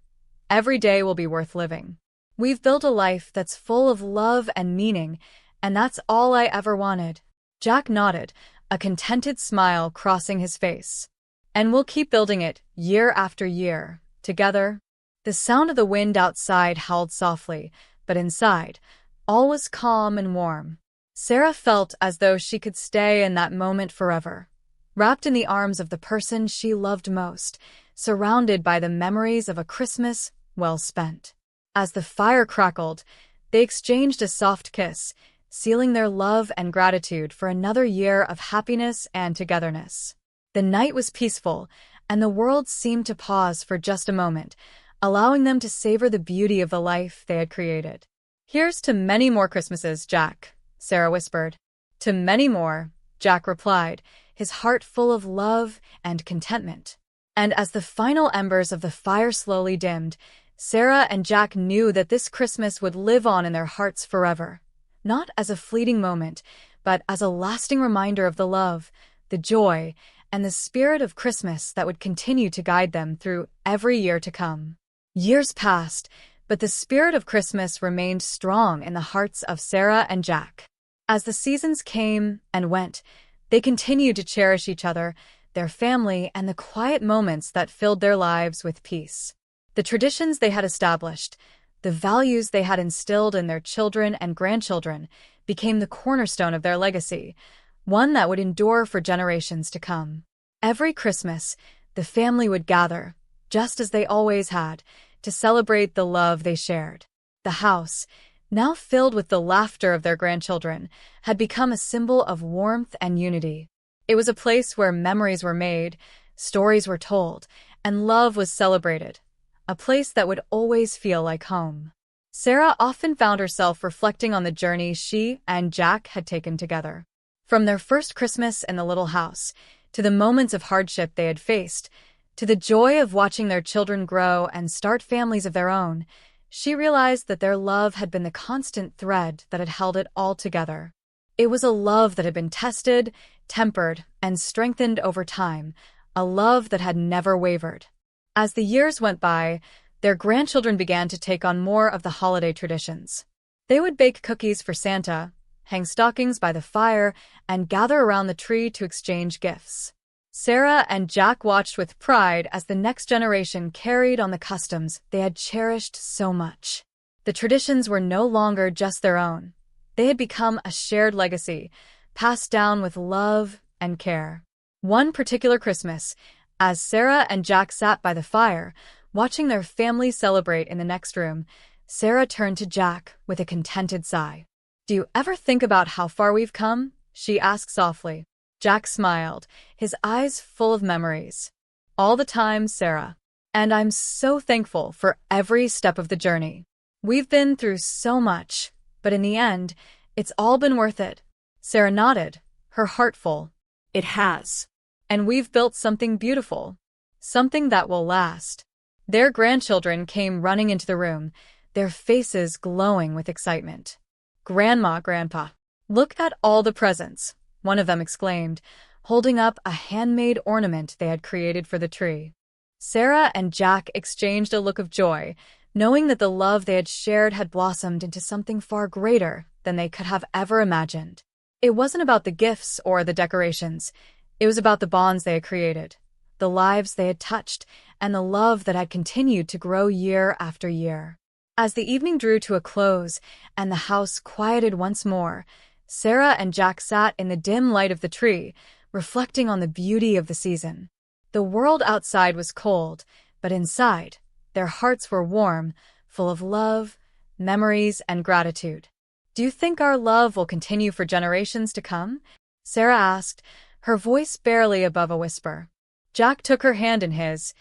every day will be worth living. We've built a life that's full of love and meaning, and that's all I ever wanted." Jack nodded, a contented smile crossing his face. "And we'll keep building it, year after year, together." The sound of the wind outside howled softly, but inside, all was calm and warm. Sarah felt as though she could stay in that moment forever, wrapped in the arms of the person she loved most, surrounded by the memories of a Christmas well spent. As the fire crackled, they exchanged a soft kiss, sealing their love and gratitude for another year of happiness and togetherness. The night was peaceful, and the world seemed to pause for just a moment, allowing them to savor the beauty of the life they had created. "Here's to many more Christmases, Jack," Sarah whispered. "To many more," Jack replied, his heart full of love and contentment. And as the final embers of the fire slowly dimmed, Sarah and Jack knew that this Christmas would live on in their hearts forever, not as a fleeting moment, but as a lasting reminder of the love, the joy, and the spirit of Christmas that would continue to guide them through every year to come. Years passed, but the spirit of Christmas remained strong in the hearts of Sarah and Jack. As the seasons came and went, they continued to cherish each other, their family, and the quiet moments that filled their lives with peace. The traditions they had established, the values they had instilled in their children and grandchildren, became the cornerstone of their legacy, one that would endure for generations to come. Every Christmas, the family would gather, just as they always had, to celebrate the love they shared. The house, now filled with the laughter of their grandchildren, had become a symbol of warmth and unity. It was a place where memories were made, stories were told, and love was celebrated. A place that would always feel like home. Sarah often found herself reflecting on the journey she and Jack had taken together. From their first Christmas in the little house, to the moments of hardship they had faced, to the joy of watching their children grow and start families of their own, she realized that their love had been the constant thread that had held it all together. It was a love that had been tested, tempered, and strengthened over time, a love that had never wavered. As the years went by, their grandchildren began to take on more of the holiday traditions. They would bake cookies for Santa, hang stockings by the fire, and gather around the tree to exchange gifts. Sarah and Jack watched with pride as the next generation carried on the customs they had cherished so much. The traditions were no longer just their own. They had become a shared legacy, passed down with love and care. One particular Christmas, as Sarah and Jack sat by the fire, watching their family celebrate in the next room, Sarah turned to Jack with a contented sigh. "Do you ever think about how far we've come?" she asked softly. Jack smiled, his eyes full of memories. "All the time, Sarah. And I'm so thankful for every step of the journey. We've been through so much, but in the end, it's all been worth it." Sarah nodded, her heart full. It has. "And we've built something beautiful, something that will last." Their grandchildren came running into the room, their faces glowing with excitement. "Grandma, Grandpa, look at all the presents," one of them exclaimed, holding up a handmade ornament they had created for the tree. Sarah and Jack exchanged a look of joy, knowing that the love they had shared had blossomed into something far greater than they could have ever imagined. It wasn't about the gifts or the decorations. It was about the bonds they had created, the lives they had touched, and the love that had continued to grow year after year. As the evening drew to a close and the house quieted once more, Sarah and Jack sat in the dim light of the tree, reflecting on the beauty of the season. The world outside was cold, but inside, their hearts were warm, full of love, memories, and gratitude. "Do you think our love will continue for generations to come?" Sarah asked, her voice barely above a whisper. Jack took her hand in his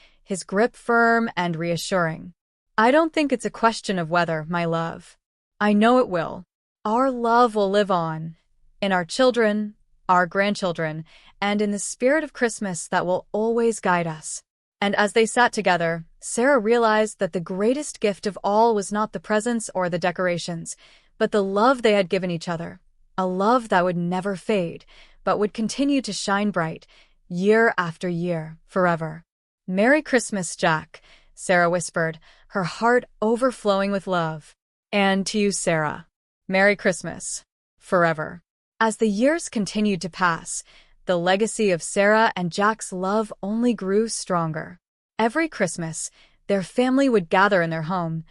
grip firm and reassuring. "I don't think it's a question of whether, my love. I know it will. Our love will live on, in our children, our grandchildren, and in the spirit of Christmas that will always guide us." And as they sat together, Sarah realized that the greatest gift of all was not the presents or the decorations, but the love they had given each other, a love that would never fade, but would continue to shine bright, year after year, forever. "Merry Christmas, Jack," Sarah whispered, her heart overflowing with love. "And to you, Sarah. Merry Christmas. Forever." As the years continued to pass, the legacy of Sarah and Jack's love only grew stronger. Every Christmas, their family would gather in their home,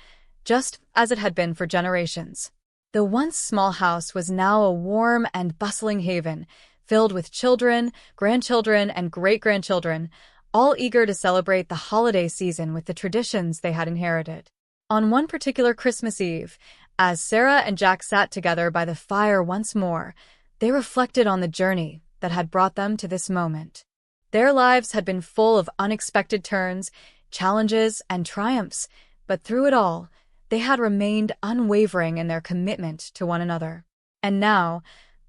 just as it had been for generations. The once small house was now a warm and bustling haven, filled with children, grandchildren, and great-grandchildren, all eager to celebrate the holiday season with the traditions they had inherited. On one particular Christmas Eve, as Sarah and Jack sat together by the fire once more, they reflected on the journey that had brought them to this moment. Their lives had been full of unexpected turns, challenges, and triumphs, but through it all, they had remained unwavering in their commitment to one another. And now,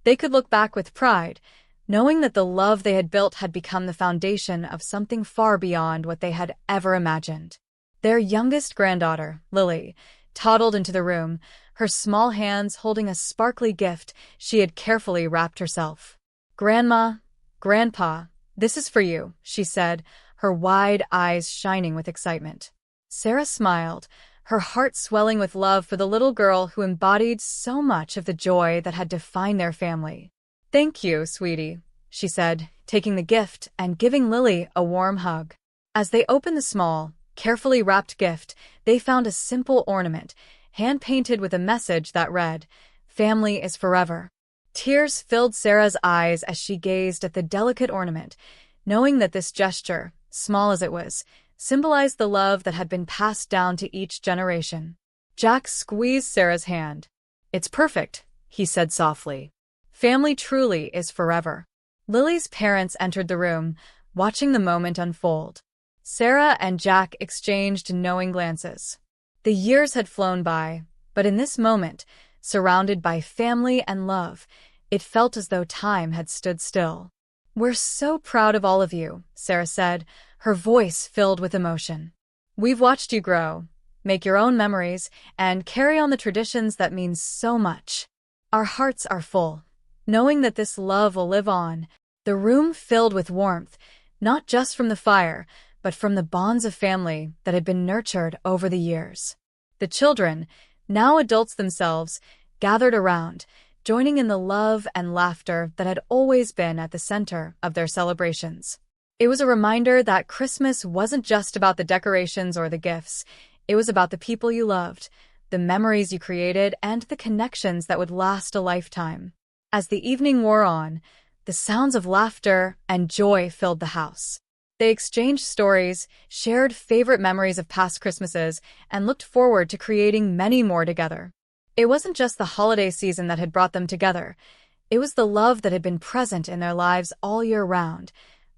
they could look back with pride, knowing that the love they had built had become the foundation of something far beyond what they had ever imagined. Their youngest granddaughter, Lily, toddled into the room, her small hands holding a sparkly gift she had carefully wrapped herself. "Grandma, Grandpa, this is for you," she said, her wide eyes shining with excitement. Sarah smiled, her heart swelling with love for the little girl who embodied so much of the joy that had defined their family. "Thank you, sweetie," she said, taking the gift and giving Lily a warm hug. As they opened the small, carefully wrapped gift, they found a simple ornament, hand-painted with a message that read, "Family is forever." Tears filled Sarah's eyes as she gazed at the delicate ornament, knowing that this gesture, small as it was, symbolized the love that had been passed down to each generation. Jack squeezed Sarah's hand. "It's perfect," he said softly. "Family truly is forever." Lily's parents entered the room, watching the moment unfold. Sarah and Jack exchanged knowing glances. The years had flown by, but in this moment, surrounded by family and love, it felt as though time had stood still. "We're so proud of all of you," Sarah said, her voice filled with emotion. "We've watched you grow, make your own memories, and carry on the traditions that mean so much. Our hearts are full, knowing that this love will live on." The room filled with warmth, not just from the fire, but from the bonds of family that had been nurtured over the years. The children, now adults themselves, gathered around, joining in the love and laughter that had always been at the center of their celebrations. It was a reminder that Christmas wasn't just about the decorations or the gifts. It was about the people you loved, the memories you created, and the connections that would last a lifetime. As the evening wore on, the sounds of laughter and joy filled the house. They exchanged stories, shared favorite memories of past Christmases, and looked forward to creating many more together. It wasn't just the holiday season that had brought them together. It was the love that had been present in their lives all year round,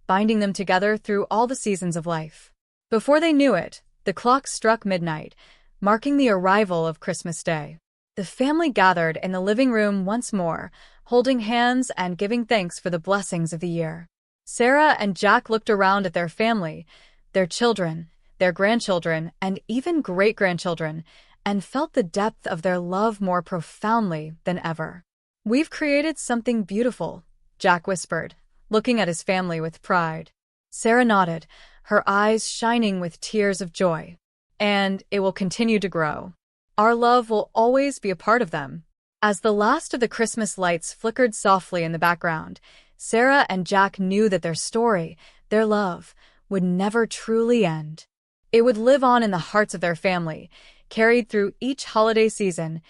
binding them together through all the seasons of life. Before they knew it, the clock struck midnight, marking the arrival of Christmas Day. The family gathered in the living room once more, holding hands and giving thanks for the blessings of the year. Sarah and Jack looked around at their family, their children, their grandchildren, and even great-grandchildren, and felt the depth of their love more profoundly than ever. "We've created something beautiful," Jack whispered, looking at his family with pride. Sarah nodded, her eyes shining with tears of joy. "And it will continue to grow. Our love will always be a part of them." As the last of the Christmas lights flickered softly in the background, Sarah and Jack knew that their story, their love, would never truly end. It would live on in the hearts of their family, carried through each holiday season,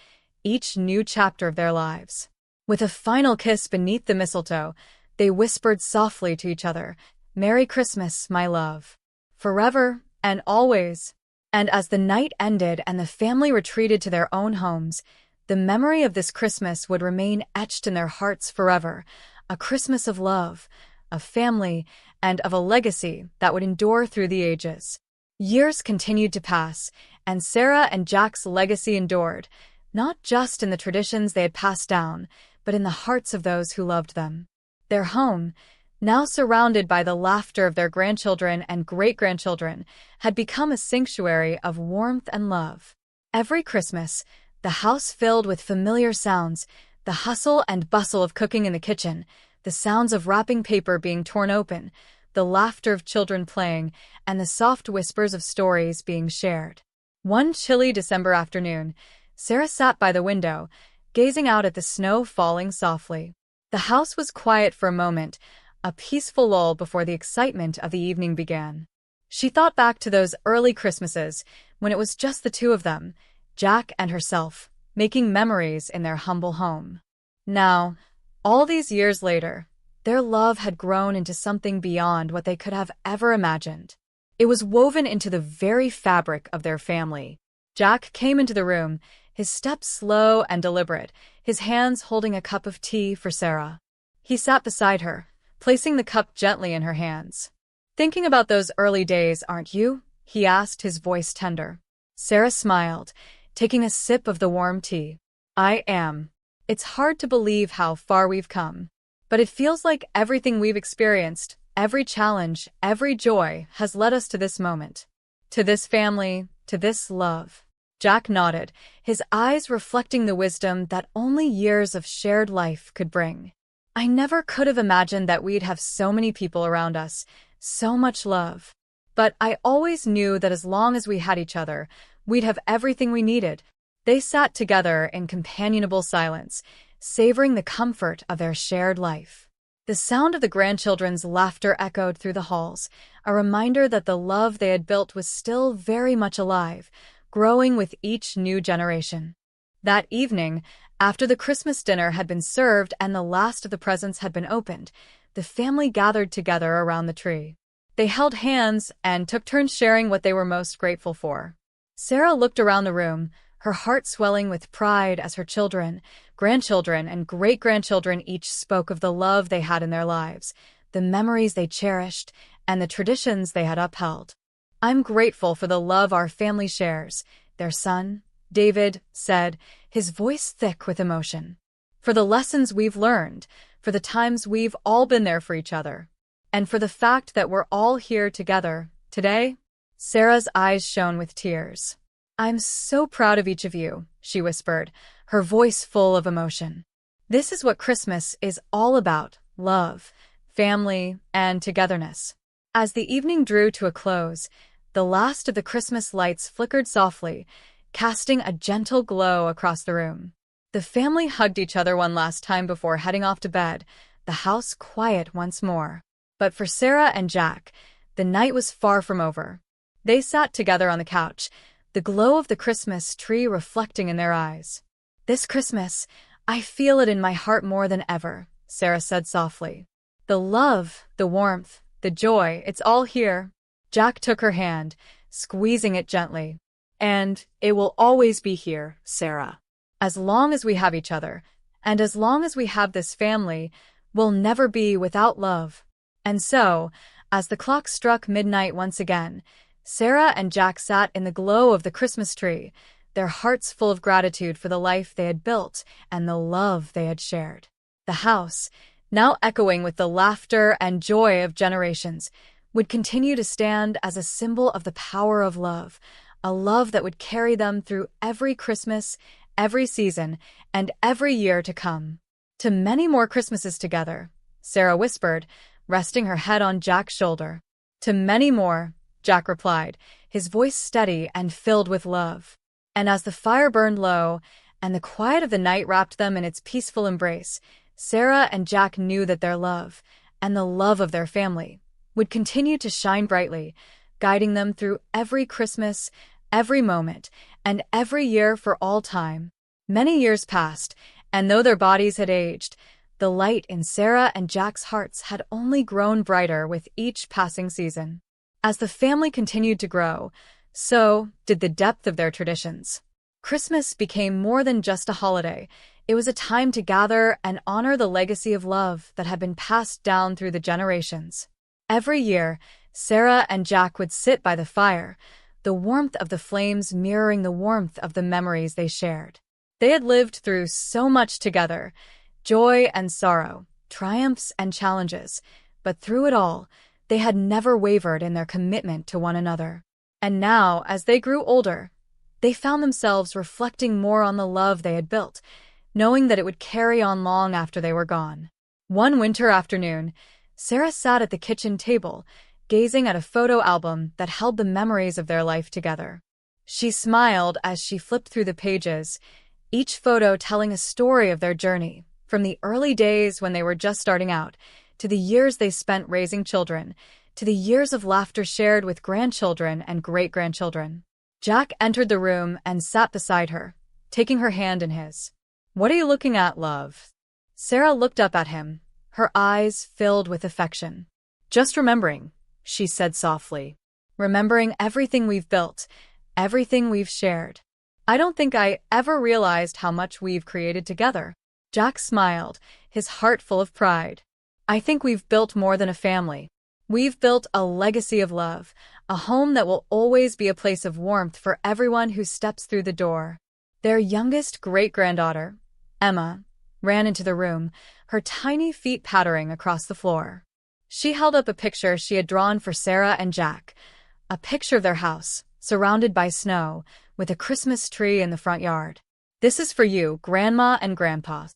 each new chapter of their lives. With a final kiss beneath the mistletoe, they whispered softly to each other, "Merry Christmas, my love. Forever and always." And as the night ended and the family retreated to their own homes, the memory of this Christmas would remain etched in their hearts forever, a Christmas of love, of family, and of a legacy that would endure through the ages. Years continued to pass, and Sarah and Jack's legacy endured, not just in the traditions they had passed down, but in the hearts of those who loved them. Their home, now surrounded by the laughter of their grandchildren and great-grandchildren, had become a sanctuary of warmth and love. Every Christmas, the house filled with familiar sounds, the hustle and bustle of cooking in the kitchen, the sounds of wrapping paper being torn open, the laughter of children playing, and the soft whispers of stories being shared. One chilly December afternoon, Sarah sat by the window, gazing out at the snow falling softly. The house was quiet for a moment, a peaceful lull before the excitement of the evening began. She thought back to those early Christmases, when it was just the two of them, Jack and herself, making memories in their humble home. Now, all these years later, their love had grown into something beyond what they could have ever imagined. It was woven into the very fabric of their family. Jack came into the room, his steps slow and deliberate, his hands holding a cup of tea for Sarah. He sat beside her, placing the cup gently in her hands. "Thinking about those early days, aren't you?" he asked, his voice tender. Sarah smiled, taking a sip of the warm tea. "I am. It's hard to believe how far we've come. But it feels like everything we've experienced, every challenge, every joy, has led us to this moment. To this family, to this love." Jack nodded, his eyes reflecting the wisdom that only years of shared life could bring. "I never could have imagined that we'd have so many people around us, so much love. But I always knew that as long as we had each other, we'd have everything we needed." They sat together in companionable silence, savoring the comfort of their shared life. The sound of the grandchildren's laughter echoed through the halls, a reminder that the love they had built was still very much alive, growing with each new generation. That evening, after the Christmas dinner had been served and the last of the presents had been opened, the family gathered together around the tree. They held hands and took turns sharing what they were most grateful for. Sarah looked around the room, her heart swelling with pride as her children, grandchildren, and great-grandchildren each spoke of the love they had in their lives, the memories they cherished, and the traditions they had upheld. "I'm grateful for the love our family shares," their son, David, said, his voice thick with emotion. "For the lessons we've learned, for the times we've all been there for each other, and for the fact that we're all here together today." Sarah's eyes shone with tears. "I'm so proud of each of you," she whispered, her voice full of emotion. "This is what Christmas is all about: love, family, and togetherness." As the evening drew to a close, the last of the Christmas lights flickered softly, casting a gentle glow across the room. The family hugged each other one last time before heading off to bed, the house quiet once more. But for Sarah and Jack, the night was far from over. They sat together on the couch, the glow of the Christmas tree reflecting in their eyes. "This Christmas, I feel it in my heart more than ever," Sarah said softly. "The love, the warmth, the joy, it's all here." Jack took her hand, squeezing it gently. "And it will always be here, Sarah. "As long as we have each other, and as long as we have this family, we'll never be without love." And so, as the clock struck midnight once again, Sarah and Jack sat in the glow of the Christmas tree, their hearts full of gratitude for the life they had built and the love they had shared. The house, now echoing with the laughter and joy of generations, would continue to stand as a symbol of the power of love, a love that would carry them through every Christmas, every season, and every year to come. "To many more Christmases together," Sarah whispered, resting her head on Jack's shoulder. "To many more," Jack replied, his voice steady and filled with love. And as the fire burned low and the quiet of the night wrapped them in its peaceful embrace, Sarah and Jack knew that their love, and the love of their family, would continue to shine brightly, guiding them through every Christmas, every moment, and every year for all time. Many years passed, and though their bodies had aged, the light in Sarah and Jack's hearts had only grown brighter with each passing season. As the family continued to grow, so did the depth of their traditions. Christmas became more than just a holiday. It was a time to gather and honor the legacy of love that had been passed down through the generations. Every year, Sarah and Jack would sit by the fire, the warmth of the flames mirroring the warmth of the memories they shared. They had lived through so much together, joy and sorrow, triumphs and challenges, but through it all, they had never wavered in their commitment to one another. And now, as they grew older, they found themselves reflecting more on the love they had built, knowing that it would carry on long after they were gone. One winter afternoon, Sarah sat at the kitchen table, gazing at a photo album that held the memories of their life together. She smiled as she flipped through the pages, each photo telling a story of their journey, from the early days when they were just starting out, to the years they spent raising children, to the years of laughter shared with grandchildren and great-grandchildren. Jack entered the room and sat beside her, taking her hand in his. "What are you looking at, love?" Sarah looked up at him, her eyes filled with affection. "Just remembering," she said softly. "Remembering everything we've built, everything we've shared. I don't think I ever realized how much we've created together." Jack smiled, his heart full of pride. "I think we've built more than a family. We've built a legacy of love, a home that will always be a place of warmth for everyone who steps through the door." Their youngest great-granddaughter, Emma, ran into the room, her tiny feet pattering across the floor. She held up a picture she had drawn for Sarah and Jack, a picture of their house, surrounded by snow, with a Christmas tree in the front yard. "This is for you, Grandma and Grandpa,"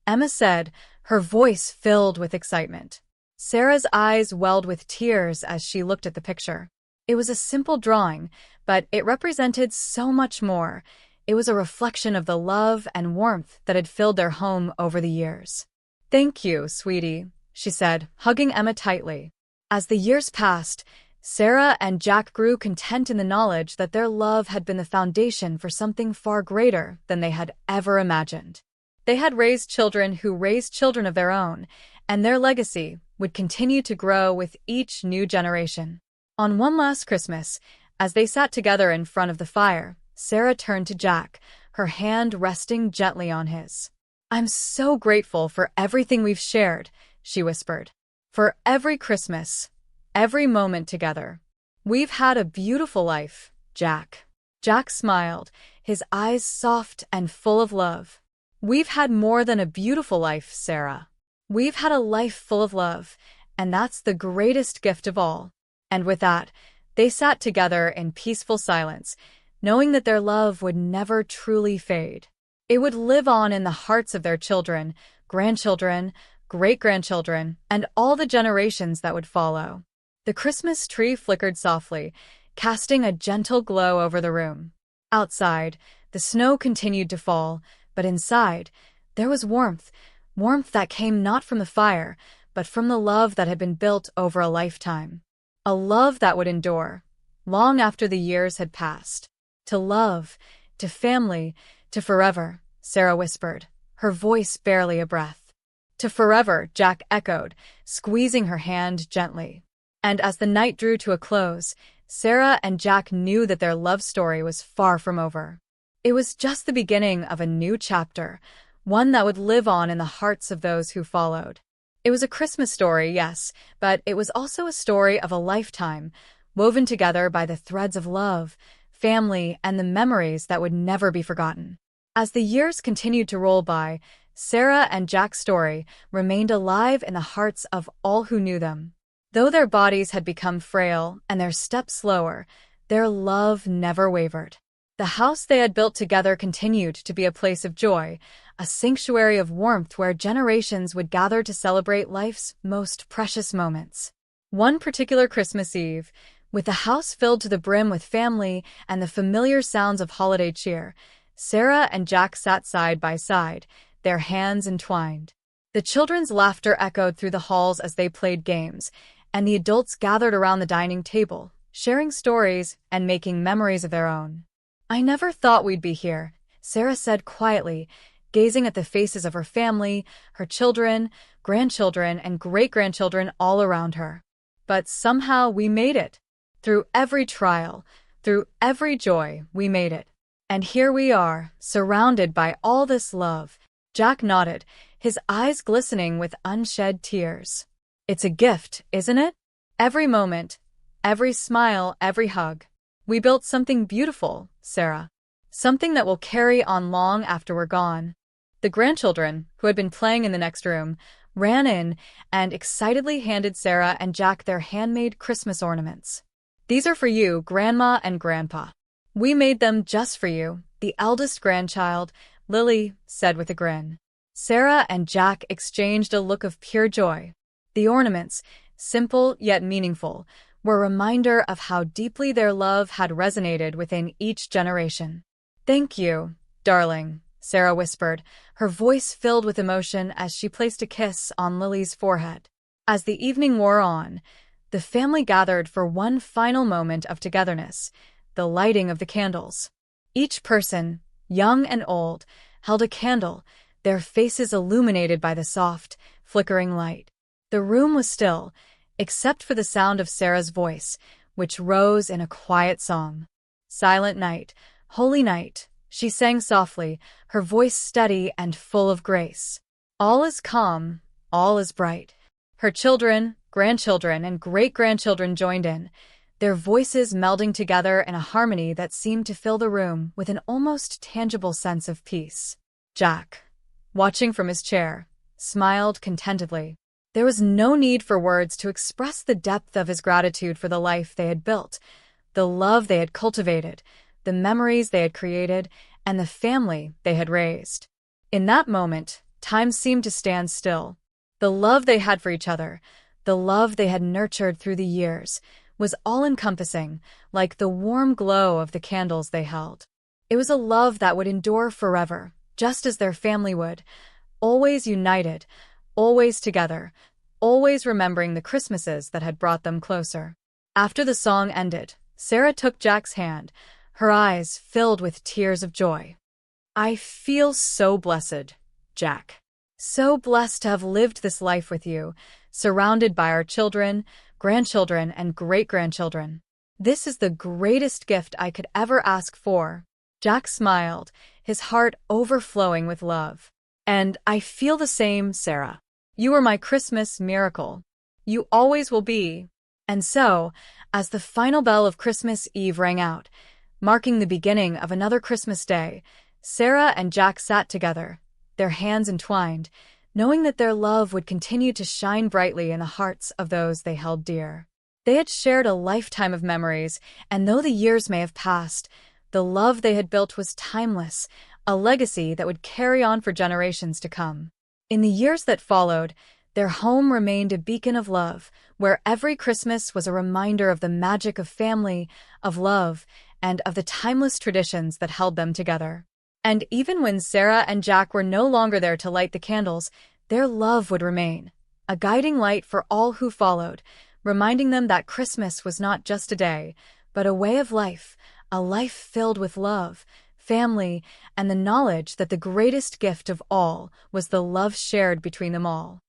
Emma said, her voice filled with excitement. Sarah's eyes welled with tears as she looked at the picture. It was a simple drawing, but it represented so much more. It was a reflection of the love and warmth that had filled their home over the years. "Thank you, sweetie," she said, hugging Emma tightly. As the years passed, Sarah and Jack grew content in the knowledge that their love had been the foundation for something far greater than they had ever imagined. They had raised children who raised children of their own, and their legacy would continue to grow with each new generation. On one last Christmas, as they sat together in front of the fire, Sarah turned to Jack, her hand resting gently on his. "I'm so grateful for everything we've shared," she whispered. "For every Christmas, every moment together. We've had a beautiful life, Jack." Jack smiled, his eyes soft and full of love. "We've had more than a beautiful life, Sarah. We've had a life full of love, and that's the greatest gift of all." And with that, they sat together in peaceful silence, knowing that their love would never truly fade. It would live on in the hearts of their children, grandchildren, great-grandchildren, and all the generations that would follow. The Christmas tree flickered softly, casting a gentle glow over the room. Outside, the snow continued to fall, but inside, there was warmth that came not from the fire, but from the love that had been built over a lifetime. A love that would endure, long after the years had passed. "To love, to family, to forever," Sarah whispered, her voice barely a breath. "To forever," Jack echoed, squeezing her hand gently. And as the night drew to a close, Sarah and Jack knew that their love story was far from over. It was just the beginning of a new chapter, one that would live on in the hearts of those who followed. It was a Christmas story, yes, but it was also a story of a lifetime, woven together by the threads of love, family, and the memories that would never be forgotten. As the years continued to roll by, Sarah and Jack's story remained alive in the hearts of all who knew them. Though their bodies had become frail and their steps slower, their love never wavered. The house they had built together continued to be a place of joy, a sanctuary of warmth where generations would gather to celebrate life's most precious moments. One particular Christmas Eve, with the house filled to the brim with family and the familiar sounds of holiday cheer, Sarah and Jack sat side by side, their hands entwined. The children's laughter echoed through the halls as they played games, and the adults gathered around the dining table, sharing stories and making memories of their own. "I never thought we'd be here," Sarah said quietly, gazing at the faces of her family, her children, grandchildren, and great-grandchildren all around her. "But somehow we made it. Through every trial, through every joy, we made it. And here we are, surrounded by all this love." Jack nodded, his eyes glistening with unshed tears. "It's a gift, isn't it? Every moment, every smile, every hug. We built something beautiful, Sarah. Something that will carry on long after we're gone." The grandchildren, who had been playing in the next room, ran in and excitedly handed Sarah and Jack their handmade Christmas ornaments. "These are for you, Grandma and Grandpa. We made them just for you," the eldest grandchild, Lily, said with a grin. Sarah and Jack exchanged a look of pure joy. The ornaments, simple yet meaningful, were a reminder of how deeply their love had resonated within each generation. "Thank you, darling," Sarah whispered, her voice filled with emotion as she placed a kiss on Lily's forehead. As the evening wore on, the family gathered for one final moment of togetherness, the lighting of the candles. Each person, young and old, held a candle, their faces illuminated by the soft, flickering light. The room was still, except for the sound of Sarah's voice, which rose in a quiet song. "Silent night, holy night," she sang softly, her voice steady and full of grace. "All is calm, all is bright." Her children, grandchildren, and great-grandchildren joined in, their voices melding together in a harmony that seemed to fill the room with an almost tangible sense of peace. Jack, watching from his chair, smiled contentedly. There was no need for words to express the depth of his gratitude for the life they had built, the love they had cultivated, the memories they had created, and the family they had raised. In that moment, time seemed to stand still. The love they had for each other, the love they had nurtured through the years, was all-encompassing, like the warm glow of the candles they held. It was a love that would endure forever, just as their family would, always united, always together, always remembering the Christmases that had brought them closer. After the song ended, Sarah took Jack's hand, her eyes filled with tears of joy. "I feel so blessed, Jack. So blessed to have lived this life with you, surrounded by our children, grandchildren, and great-grandchildren. This is the greatest gift I could ever ask for." Jack smiled, his heart overflowing with love. "And I feel the same, Sarah. You are my Christmas miracle. You always will be." And so, as the final bell of Christmas Eve rang out, marking the beginning of another Christmas day, Sarah and Jack sat together, their hands entwined, knowing that their love would continue to shine brightly in the hearts of those they held dear. They had shared a lifetime of memories, and though the years may have passed, the love they had built was timeless, a legacy that would carry on for generations to come. In the years that followed, their home remained a beacon of love, where every Christmas was a reminder of the magic of family, of love, and of the timeless traditions that held them together. And even when Sarah and Jack were no longer there to light the candles, their love would remain, a guiding light for all who followed, reminding them that Christmas was not just a day, but a way of life, a life filled with love, family, and the knowledge that the greatest gift of all was the love shared between them all.